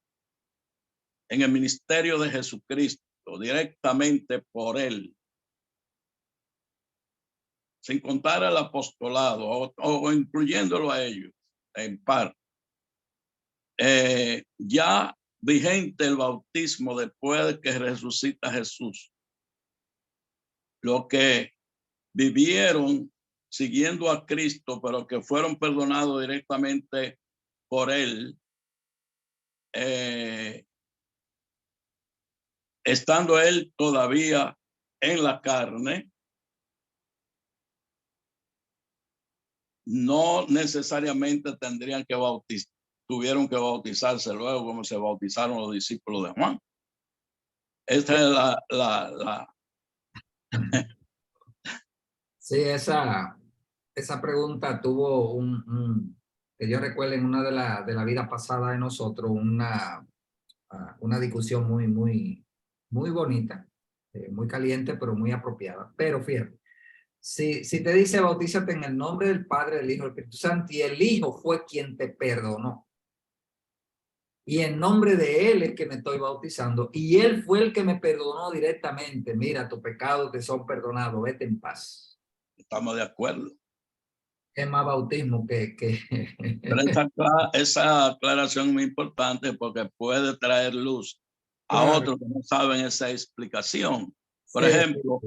en el ministerio de Jesucristo directamente por él, sin contar al apostolado o incluyéndolo a ellos en parte, ya vigente el bautismo después de que resucita Jesús. Los que vivieron siguiendo a Cristo, pero que fueron perdonados directamente por él, estando él todavía en la carne, no necesariamente tendrían que bautizar, tuvieron que bautizarse luego como se bautizaron los discípulos de Juan. Esta es la... Sí, esa pregunta tuvo que yo recuerdo en una de la vida pasada de nosotros, una discusión muy bonita, muy caliente, pero muy apropiada. Pero fíjate, si te dice bautízate en el nombre del Padre, del Hijo y del Espíritu Santo, y el Hijo fue quien te perdonó, y en nombre de él es que me estoy bautizando, y él fue el que me perdonó directamente, mira, tus pecados te son perdonados, vete en paz. Estamos de acuerdo. Es más bautismo que... Pero esa aclaración es muy importante porque puede traer luz a Claro. otros que no saben esa explicación. Por Sí, ejemplo,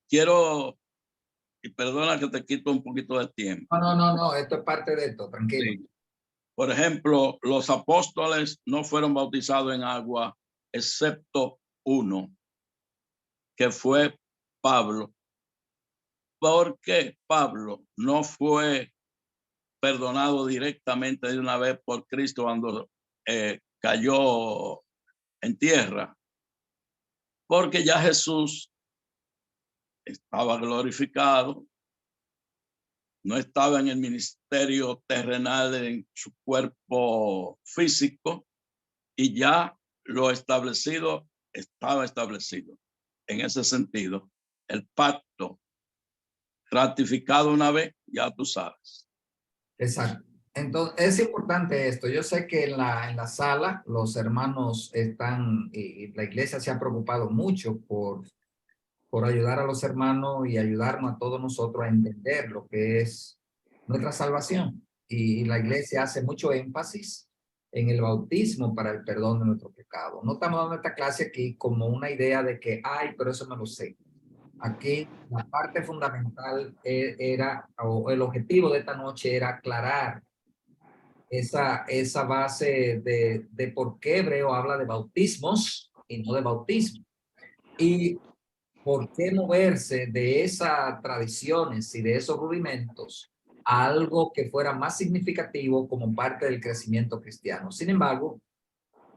quiero, y perdona que te quito un poquito de tiempo. No, esto es parte de esto, tranquilo. Sí. Por ejemplo, los apóstoles no fueron bautizados en agua, excepto uno, que fue Pablo. ¿Por qué Pablo no fue perdonado directamente de una vez por Cristo cuando cayó en tierra? Porque ya Jesús estaba glorificado, no estaba en el ministerio terrenal en su cuerpo físico, y ya lo establecido estaba establecido. En ese sentido, el pacto ratificado una vez, ya tú sabes. Exacto. Entonces, es importante esto. Yo sé que en la sala los hermanos están, y la iglesia se ha preocupado mucho por ayudar a los hermanos y ayudarnos a todos nosotros a entender lo que es nuestra salvación. Y la iglesia hace mucho énfasis en el bautismo para el perdón de nuestro pecado. No estamos dando esta clase aquí como una idea de que, ay, pero eso me lo sé. Aquí la parte fundamental era, o el objetivo de esta noche era aclarar esa base de por qué Hebreo habla de bautismos y no de bautismo. Y por qué moverse de esas tradiciones y de esos rudimentos a algo que fuera más significativo como parte del crecimiento cristiano. Sin embargo,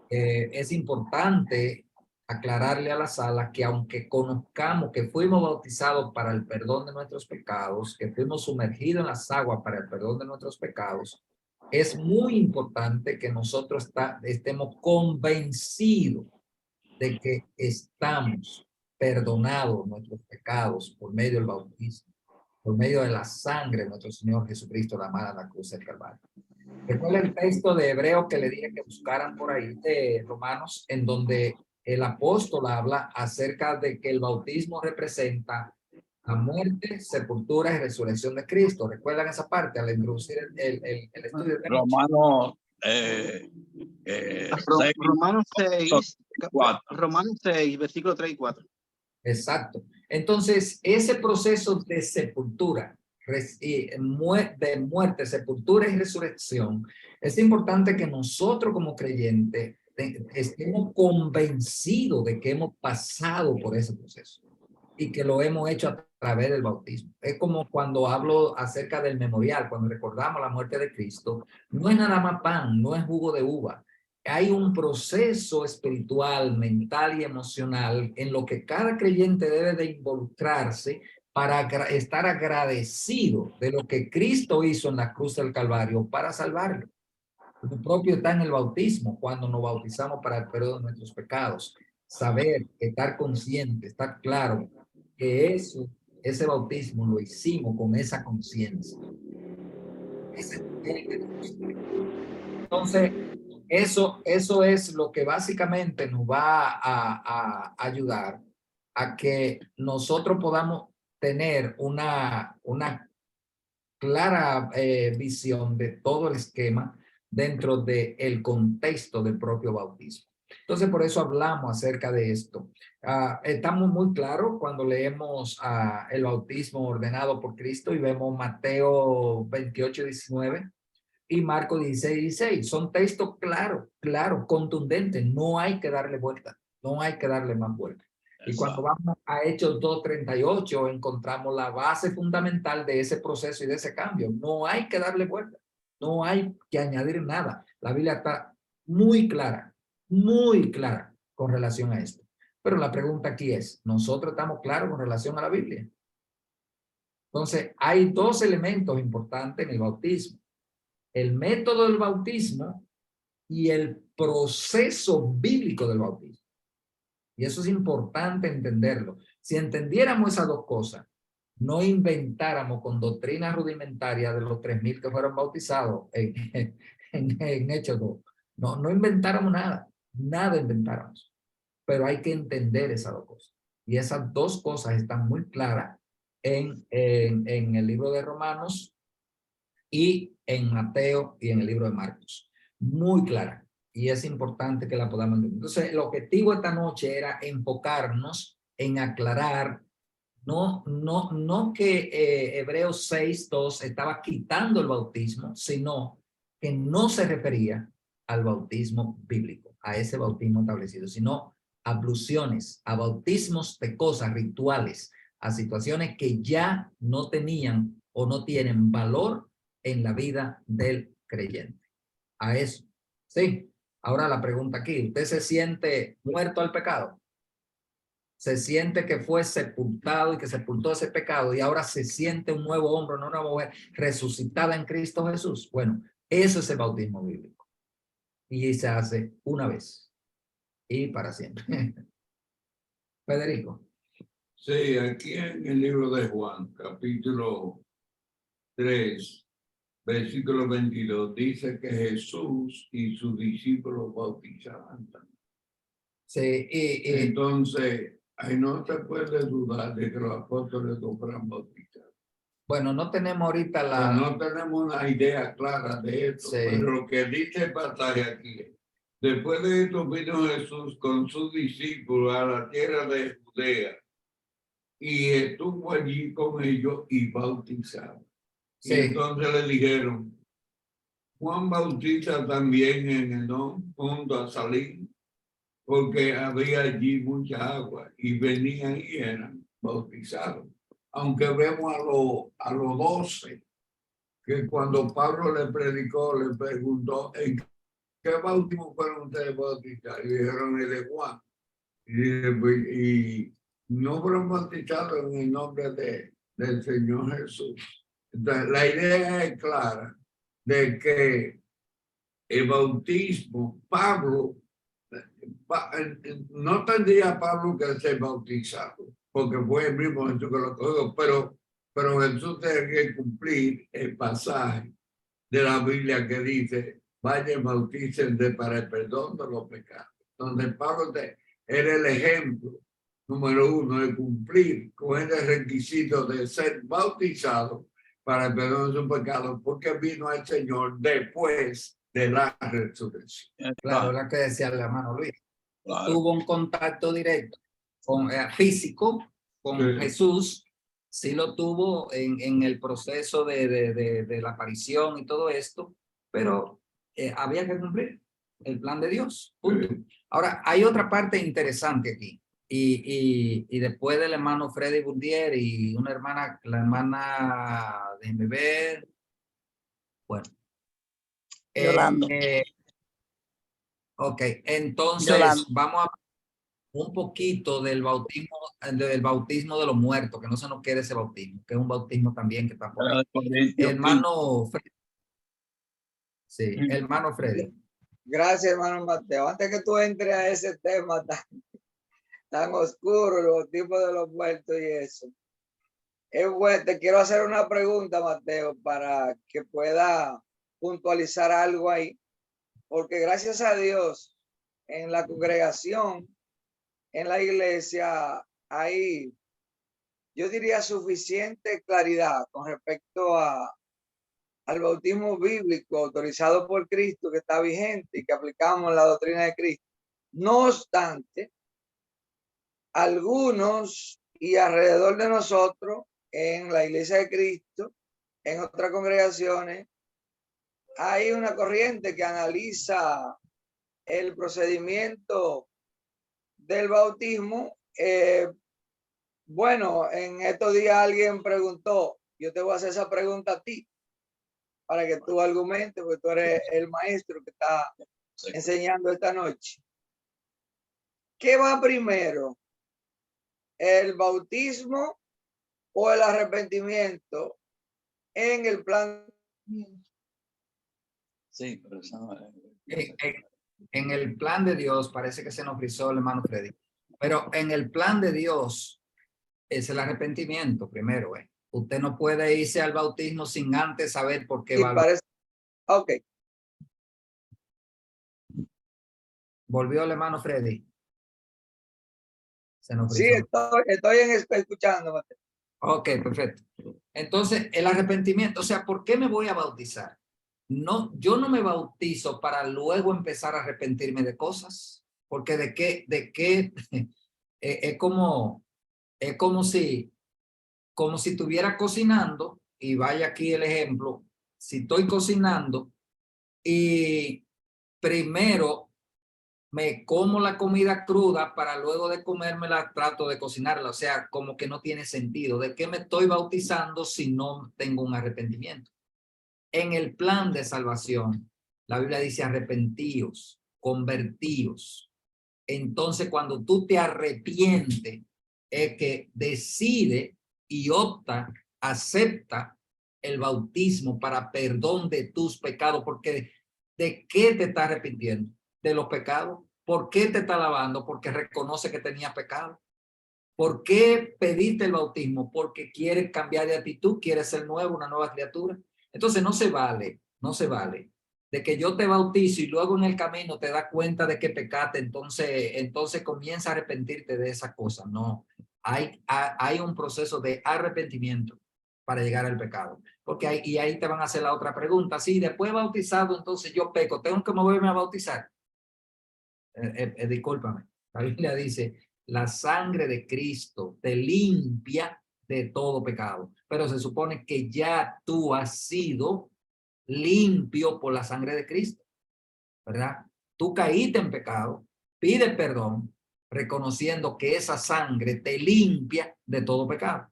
es importante aclararle a la sala que aunque conozcamos que fuimos bautizados para el perdón de nuestros pecados, que fuimos sumergidos en las aguas para el perdón de nuestros pecados, es muy importante que nosotros estemos convencidos de que estamos perdonados nuestros pecados por medio del bautismo, por medio de la sangre de nuestro Señor Jesucristo derramada en la cruz del Calvario. Recuerda el texto de Hebreo que le dije que buscaran por ahí de Romanos, en donde el apóstol habla acerca de que el bautismo representa la muerte, sepultura y resurrección de Cristo. ¿Recuerdan esa parte al introducir el estudio? Romanos Romanos 6, 4. Romanos 6, versículo 3 y 4. Exacto. Entonces, ese proceso de sepultura, de muerte, sepultura y resurrección, es importante que nosotros como creyentes estemos convencidos de que hemos pasado por ese proceso y que lo hemos hecho a través del bautismo. Es como cuando hablo acerca del memorial, cuando recordamos la muerte de Cristo, no es nada más pan, no es jugo de uva. Hay un proceso espiritual, mental y emocional en lo que cada creyente debe de involucrarse para estar agradecido de lo que Cristo hizo en la cruz del Calvario para salvarlo. Lo propio está en el bautismo, cuando nos bautizamos para el perdón de nuestros pecados. Saber, estar consciente, estar claro que ese bautismo lo hicimos con esa conciencia. Entonces, eso es lo que básicamente nos va a ayudar a que nosotros podamos tener una clara visión de todo el esquema dentro del contexto del propio bautismo. Entonces, por eso hablamos acerca de esto. Estamos muy claros cuando leemos el bautismo ordenado por Cristo y vemos Mateo 28, 19 y Marcos 16, 16. Son textos claros, contundentes. No hay que darle vuelta, no hay que darle más vuelta. Y cuando vamos a Hechos 2:38 encontramos la base fundamental de ese proceso y de ese cambio. No hay que darle vuelta, no hay que añadir nada. La Biblia está muy clara con relación a esto. Pero la pregunta aquí es, ¿nosotros estamos claros con relación a la Biblia? Entonces, hay dos elementos importantes en el bautismo: el método del bautismo y el proceso bíblico del bautismo. Y eso es importante entenderlo. Si entendiéramos esas dos cosas, no inventáramos con doctrinas rudimentarias de los 3,000 que fueron bautizados en Hechos 2. No inventáramos nada inventáramos. Pero hay que entender esas dos cosas. Y esas dos cosas están muy claras en el libro de Romanos y en Mateo y en el libro de Marcos. Muy clara. y es importante que la podamos entender. Entonces, el objetivo esta noche era enfocarnos en aclarar, no que Hebreos 6:2 estaba quitando el bautismo, sino que no se refería al bautismo bíblico, a ese bautismo establecido, sino a abluciones, a bautismos de cosas rituales, a situaciones que ya no tenían o no tienen valor en la vida del creyente. A eso. Sí. Ahora la pregunta aquí, ¿usted se siente muerto al pecado? ¿Se siente que fue sepultado y que sepultó ese pecado y ahora se siente un nuevo hombre, una nueva mujer resucitada en Cristo Jesús? Bueno, eso es el bautismo bíblico. Y se hace una vez y para siempre. Federico. Sí, aquí en el libro de Juan, capítulo 3, versículo 22, dice que Jesús y sus discípulos bautizaban también. Sí, Entonces, ahí no se puede dudar de que los apóstoles lo fueran bautizados. bueno, no tenemos ahorita la... No tenemos una idea clara de esto, Sí. pero lo que dice el pasaje aquí, después de esto vino Jesús con sus discípulos a la tierra de Judea y estuvo allí con ellos y bautizado. Sí. Y entonces le dijeron, Juan bautiza también en el mundo a salir, porque había allí mucha agua y venían y eran bautizados. Aunque vemos a los 12, que cuando Pablo le predicó, le preguntó, ¿en qué bautismo fueron ustedes bautizados? Y dijeron, el de Juan. Y no fueron bautizados en el nombre del Señor Jesús. Entonces, la idea es clara de que el bautismo, Pablo, no tendría Pablo que ser bautizado, porque fue el mismo Jesús que lo cogió, pero Jesús tiene que cumplir el pasaje de la Biblia que dice, vayan, bautícense para el perdón de los pecados. Donde Pablo era el ejemplo número 1 de cumplir con el requisito de ser bautizado para el perdón de sus pecados, porque vino al Señor después de la resurrección. Claro, la que decía el hermano Luis. Claro. Tuvo un contacto directo con físico con Sí. Jesús, sí lo tuvo en el proceso de la aparición y todo esto, pero había que cumplir el plan de Dios. Punto. Sí. Ahora, hay otra parte interesante aquí. Y después del hermano Freddy Bourdier y una hermana, la hermana, déjenme ver, bueno. Yolanda. Ok, entonces Yolanda. vamos a un poquito del bautismo de los muertos, que no se nos quede ese bautismo, que es un bautismo también que está por ahí. Hermano Freddy. Sí, hermano Freddy. Gracias, hermano Mateo. Antes que tú entres a ese tema tan oscuro, el bautismo de los muertos y eso, te quiero hacer una pregunta, Mateo, para que pueda puntualizar algo ahí, porque gracias a Dios, en la congregación, en la iglesia, hay, yo diría, suficiente claridad con respecto al bautismo bíblico autorizado por Cristo, que está vigente y que aplicamos en la doctrina de Cristo. No obstante, algunos y alrededor de nosotros, en la iglesia de Cristo, en otras congregaciones, hay una corriente que analiza el procedimiento del bautismo. Bueno, en estos días alguien preguntó, yo te voy a hacer esa pregunta a ti, para que tú argumentes, porque tú eres el maestro que está enseñando esta noche. ¿Qué va primero? ¿El bautismo o el arrepentimiento en el plan? Sí, pero En el plan de Dios, parece que se nos frizó el hermano Freddy, pero en el plan de Dios es el arrepentimiento primero. Usted no puede irse al bautismo sin antes saber por qué va. Parece... Ok. ¿Volvió el hermano Freddy? Se nos Sí, frizó. estoy escuchando, Mateo. Ok, perfecto. Entonces, el arrepentimiento, o sea, ¿por qué me voy a bautizar? no, yo no me bautizo para luego empezar a arrepentirme de cosas, porque de qué, es como si estuviera cocinando, y vaya aquí el ejemplo, si estoy cocinando y primero me como la comida cruda para luego de comérmela trato de cocinarla, o sea, como que no tiene sentido. ¿De qué me estoy bautizando si no tengo un arrepentimiento? En el plan de salvación, la Biblia dice arrepentíos, convertíos. Entonces, cuando tú te arrepientes, es que decide y opta, acepta el bautismo para perdón de tus pecados, porque ¿de qué te estás arrepintiendo? De los pecados. ¿Por qué te está lavando? Porque reconoce que tenía pecado. ¿Por qué pediste el bautismo? Porque quieres cambiar de actitud, quieres ser nuevo, una nueva criatura. Entonces no se vale de que yo te bautizo y luego en el camino te das cuenta de que pecaste, entonces comienza a arrepentirte de esa cosa. No, hay un proceso de arrepentimiento para llegar al pecado. Porque y ahí te van a hacer la otra pregunta. Si después bautizado, entonces yo peco, ¿tengo que moverme a bautizar? Discúlpame, la Biblia dice, la sangre de Cristo te limpia de todo pecado, pero se supone que ya tú has sido limpio por la sangre de Cristo, ¿verdad? Tú caíste en pecado, pide perdón, reconociendo que esa sangre te limpia de todo pecado.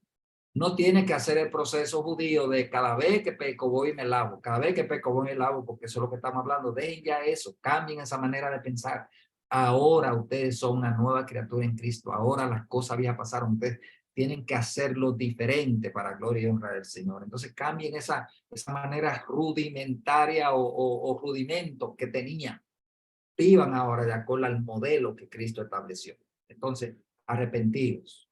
No tienes que hacer el proceso judío de cada vez que peco voy y me lavo, cada vez que peco voy y me lavo, porque eso es lo que estamos hablando. Dejen ya eso, cambien esa manera de pensar. Ahora ustedes son una nueva criatura en Cristo. Ahora las cosas viejas pasaron. Ustedes tienen que hacerlo diferente para gloria y honra del Señor. Entonces cambien esa manera rudimentaria o rudimentos que tenían. Vivan ahora de acuerdo al modelo que Cristo estableció. Entonces, arrepentidos,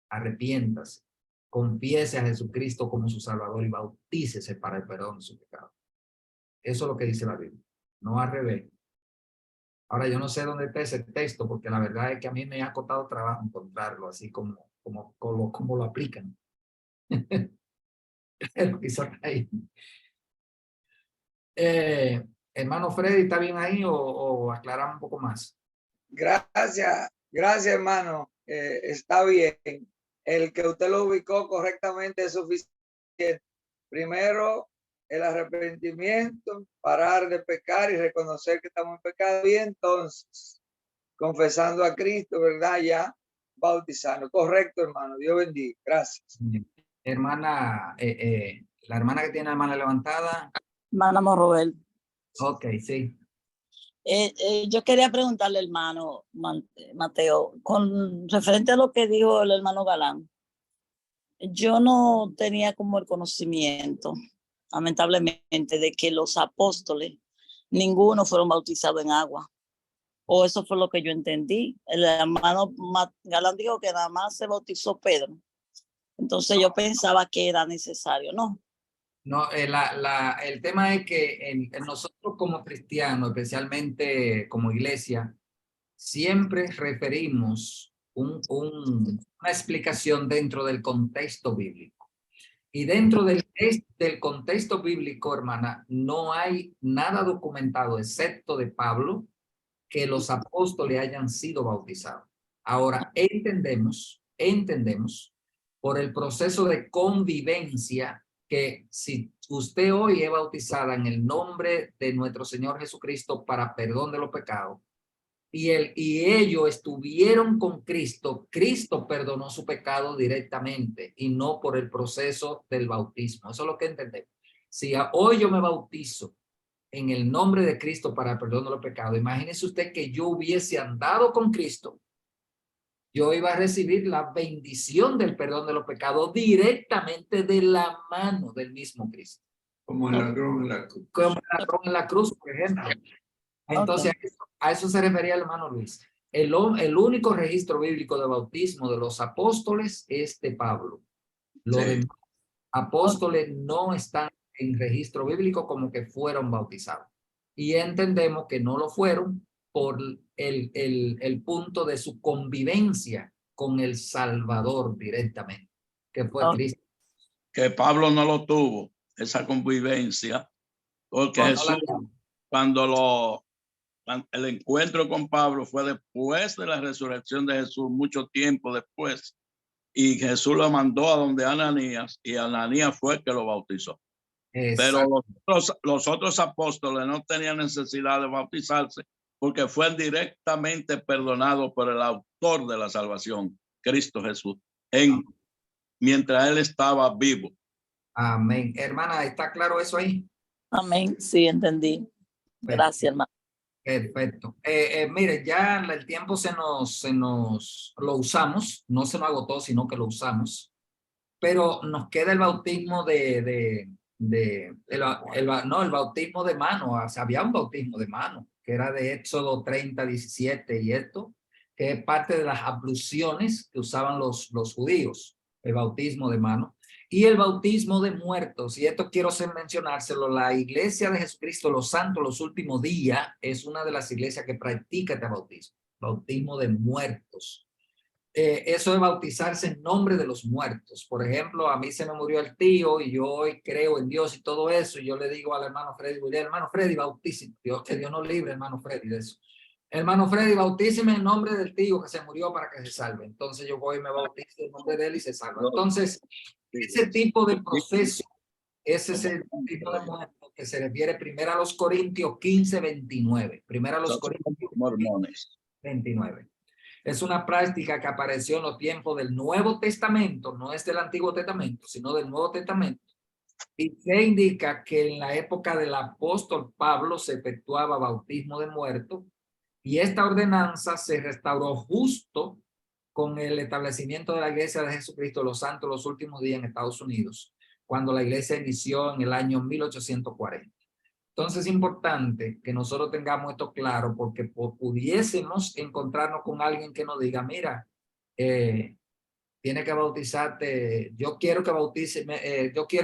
arrepiéntase, confiese a Jesucristo como su Salvador y bautícese para el perdón de su pecado. Eso es lo que dice la Biblia, no al revés. Ahora, yo no sé dónde está ese texto, porque la verdad es que a mí me ha costado trabajo encontrarlo, así como lo aplican. Pero quizás ahí. Hermano Freddy, ¿está bien ahí o aclaramos un poco más? Gracias, hermano. Está bien. El que usted lo ubicó correctamente es suficiente. Primero, el arrepentimiento, parar de pecar y reconocer que estamos en pecado. Y entonces, confesando a Cristo, ¿verdad? Ya bautizando. Correcto, hermano. Dios bendiga. Gracias. Hermana, la hermana que tiene la mano levantada. Hermana Morrobel. Ok, sí. Yo quería preguntarle, hermano Mateo, con referente a lo que dijo el hermano Galán. Yo no tenía como el conocimiento, lamentablemente, de que los apóstoles, ninguno fueron bautizados en agua. O eso fue lo que yo entendí. El hermano Galán dijo que nada más se bautizó Pedro. Entonces yo pensaba que era necesario, ¿no? No, el tema es que nosotros como cristianos, especialmente como iglesia, siempre referimos una explicación dentro del contexto bíblico. Y dentro del contexto bíblico, hermana, no hay nada documentado, excepto de Pablo, que los apóstoles hayan sido bautizados. Ahora, entendemos por el proceso de convivencia que si usted hoy es bautizada en el nombre de nuestro Señor Jesucristo para perdón de los pecados, y ellos estuvieron con Cristo, Cristo perdonó su pecado directamente y no por el proceso del bautismo. Eso es lo que entendemos. Si hoy yo me bautizo en el nombre de Cristo para el perdón de los pecados, imagínese usted que yo hubiese andado con Cristo, yo iba a recibir la bendición del perdón de los pecados directamente de la mano del mismo Cristo. Como el ladrón en la cruz. Como el ladrón en la cruz, por ejemplo. Entonces, a eso se refería el hermano Luis. El único registro bíblico de bautismo de los apóstoles es de Pablo. Los demás apóstoles no están en registro bíblico como que fueron bautizados. Y entendemos que no lo fueron por el punto de su convivencia con el Salvador directamente, que fue Cristo. Que Pablo no lo tuvo, esa convivencia, Porque No, no Jesús, la llama. cuando el encuentro con Pablo fue después de la resurrección de Jesús, mucho tiempo después, y Jesús lo mandó a donde Ananías, y Ananías fue el que lo bautizó. Pero Exacto. los otros apóstoles no tenían necesidad de bautizarse porque fueron directamente perdonados por el autor de la salvación, Cristo Jesús, mientras él estaba vivo. Amén. Hermana, ¿está claro eso ahí? Amén. Sí, entendí. Gracias, hermano. Perfecto. Mire, ya el tiempo lo usamos, no se nos agotó, sino que lo usamos, pero nos queda el bautismo el bautismo de mano. O sea, había un bautismo de mano, que era de Éxodo 30, 17 y esto, que es parte de las abluciones que usaban los judíos, el bautismo de mano. Y el bautismo de muertos, y esto quiero mencionárselo, la Iglesia de Jesucristo, los Santos, los Últimos Días, es una de las iglesias que practica este bautismo de muertos. Eso de bautizarse en nombre de los muertos. Por ejemplo, a mí se me murió el tío y yo hoy creo en Dios y todo eso, y yo le digo al hermano Freddy, hermano Freddy, bautíceme. Que Dios nos libre, hermano Freddy, de eso. Hermano Freddy, bautíceme en nombre del tío que se murió para que se salve. Entonces yo voy y me bautizo en nombre de él y se salva. Entonces, ese tipo de proceso, ese es el tipo de muerto que se refiere primero a los Corintios 15, 29. Primero a los Corintios Mormones. 29. Es una práctica que apareció en los tiempos del Nuevo Testamento, no es del Antiguo Testamento, sino del Nuevo Testamento. Y se indica que en la época del apóstol Pablo se efectuaba bautismo de muertos, y esta ordenanza se restauró justo con el establecimiento de la Iglesia de Jesucristo de los Santos los Últimos Días en Estados Unidos, cuando la iglesia inició en el año 1840. Entonces es importante que nosotros tengamos esto claro, porque pudiésemos encontrarnos con alguien que nos diga, mira, tiene que bautizarte, yo quiero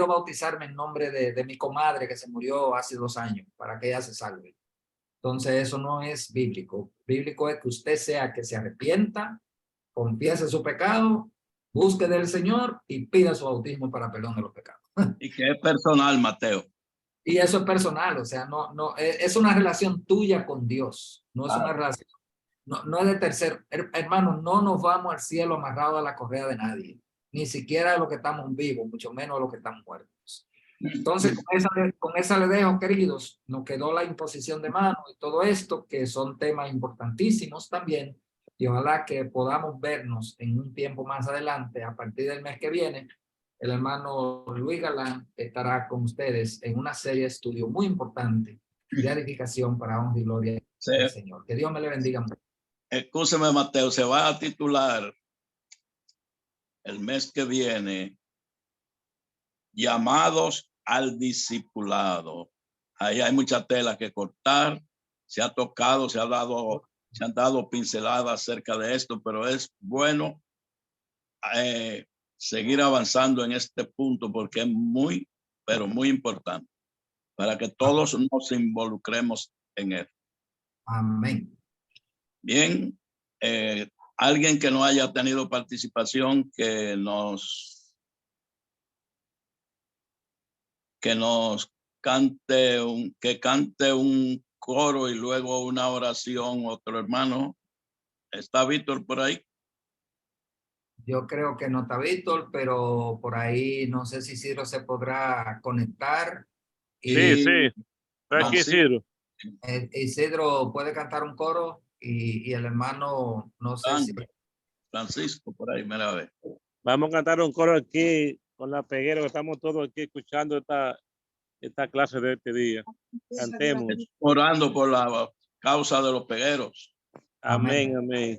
bautizarme en nombre de mi comadre que se murió hace 2 años para que ella se salve. Entonces eso no es bíblico. Bíblico es que usted sea que se arrepienta, confiese su pecado, busque del Señor y pida su bautismo para perdón de los pecados. Y que es personal, Mateo. Y eso es personal, o sea, no, es una relación tuya con Dios, no es una relación, no es de tercero. Hermano, no nos vamos al cielo amarrados a la correa de nadie, ni siquiera de los que estamos vivos, mucho menos de los que están muertos. Entonces, con esa le dejo, queridos, nos quedó la imposición de mano y todo esto, que son temas importantísimos también, y ojalá que podamos vernos en un tiempo más adelante, a partir del mes que viene. El hermano Luis Galán estará con ustedes en una serie de estudio muy importante de edificación para honra y gloria del Señor. Que Dios me le bendiga. Escúcheme, Mateo, se va a titular el mes que viene Llamados al Discipulado. Ahí hay mucha tela que cortar. Se ha tocado, se han dado pinceladas acerca de esto, pero es bueno seguir avanzando en este punto porque es muy, pero muy importante para que todos nos involucremos en él. Amén. Bien, alguien que no haya tenido participación que nos cante un coro y luego una oración, otro hermano. ¿Está Víctor por ahí? Yo creo que no está Víctor, pero por ahí no sé si Isidro se podrá conectar. Sí, aquí Isidro. Isidro puede cantar un coro y el hermano, no sé si... Francisco, por ahí, mira a ver. Vamos a cantar un coro aquí con la Peguero, que estamos todos aquí escuchando esta clase de este día. Cantemos. Orando por la causa de los pegueros. Amén, amén.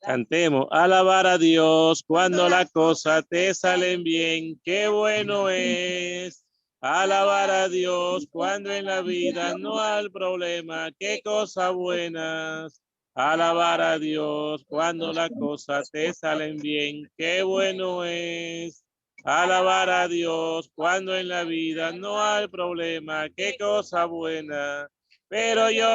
Cantemos. Alabar a Dios cuando las cosas te salen bien. Qué bueno es. Alabar a Dios cuando en la vida no hay problema. Qué cosas buenas. Alabar a Dios cuando las cosas te salen bien. Qué bueno es. Alabar a Dios cuando en la vida no hay problema. Qué cosa buena. Pero yo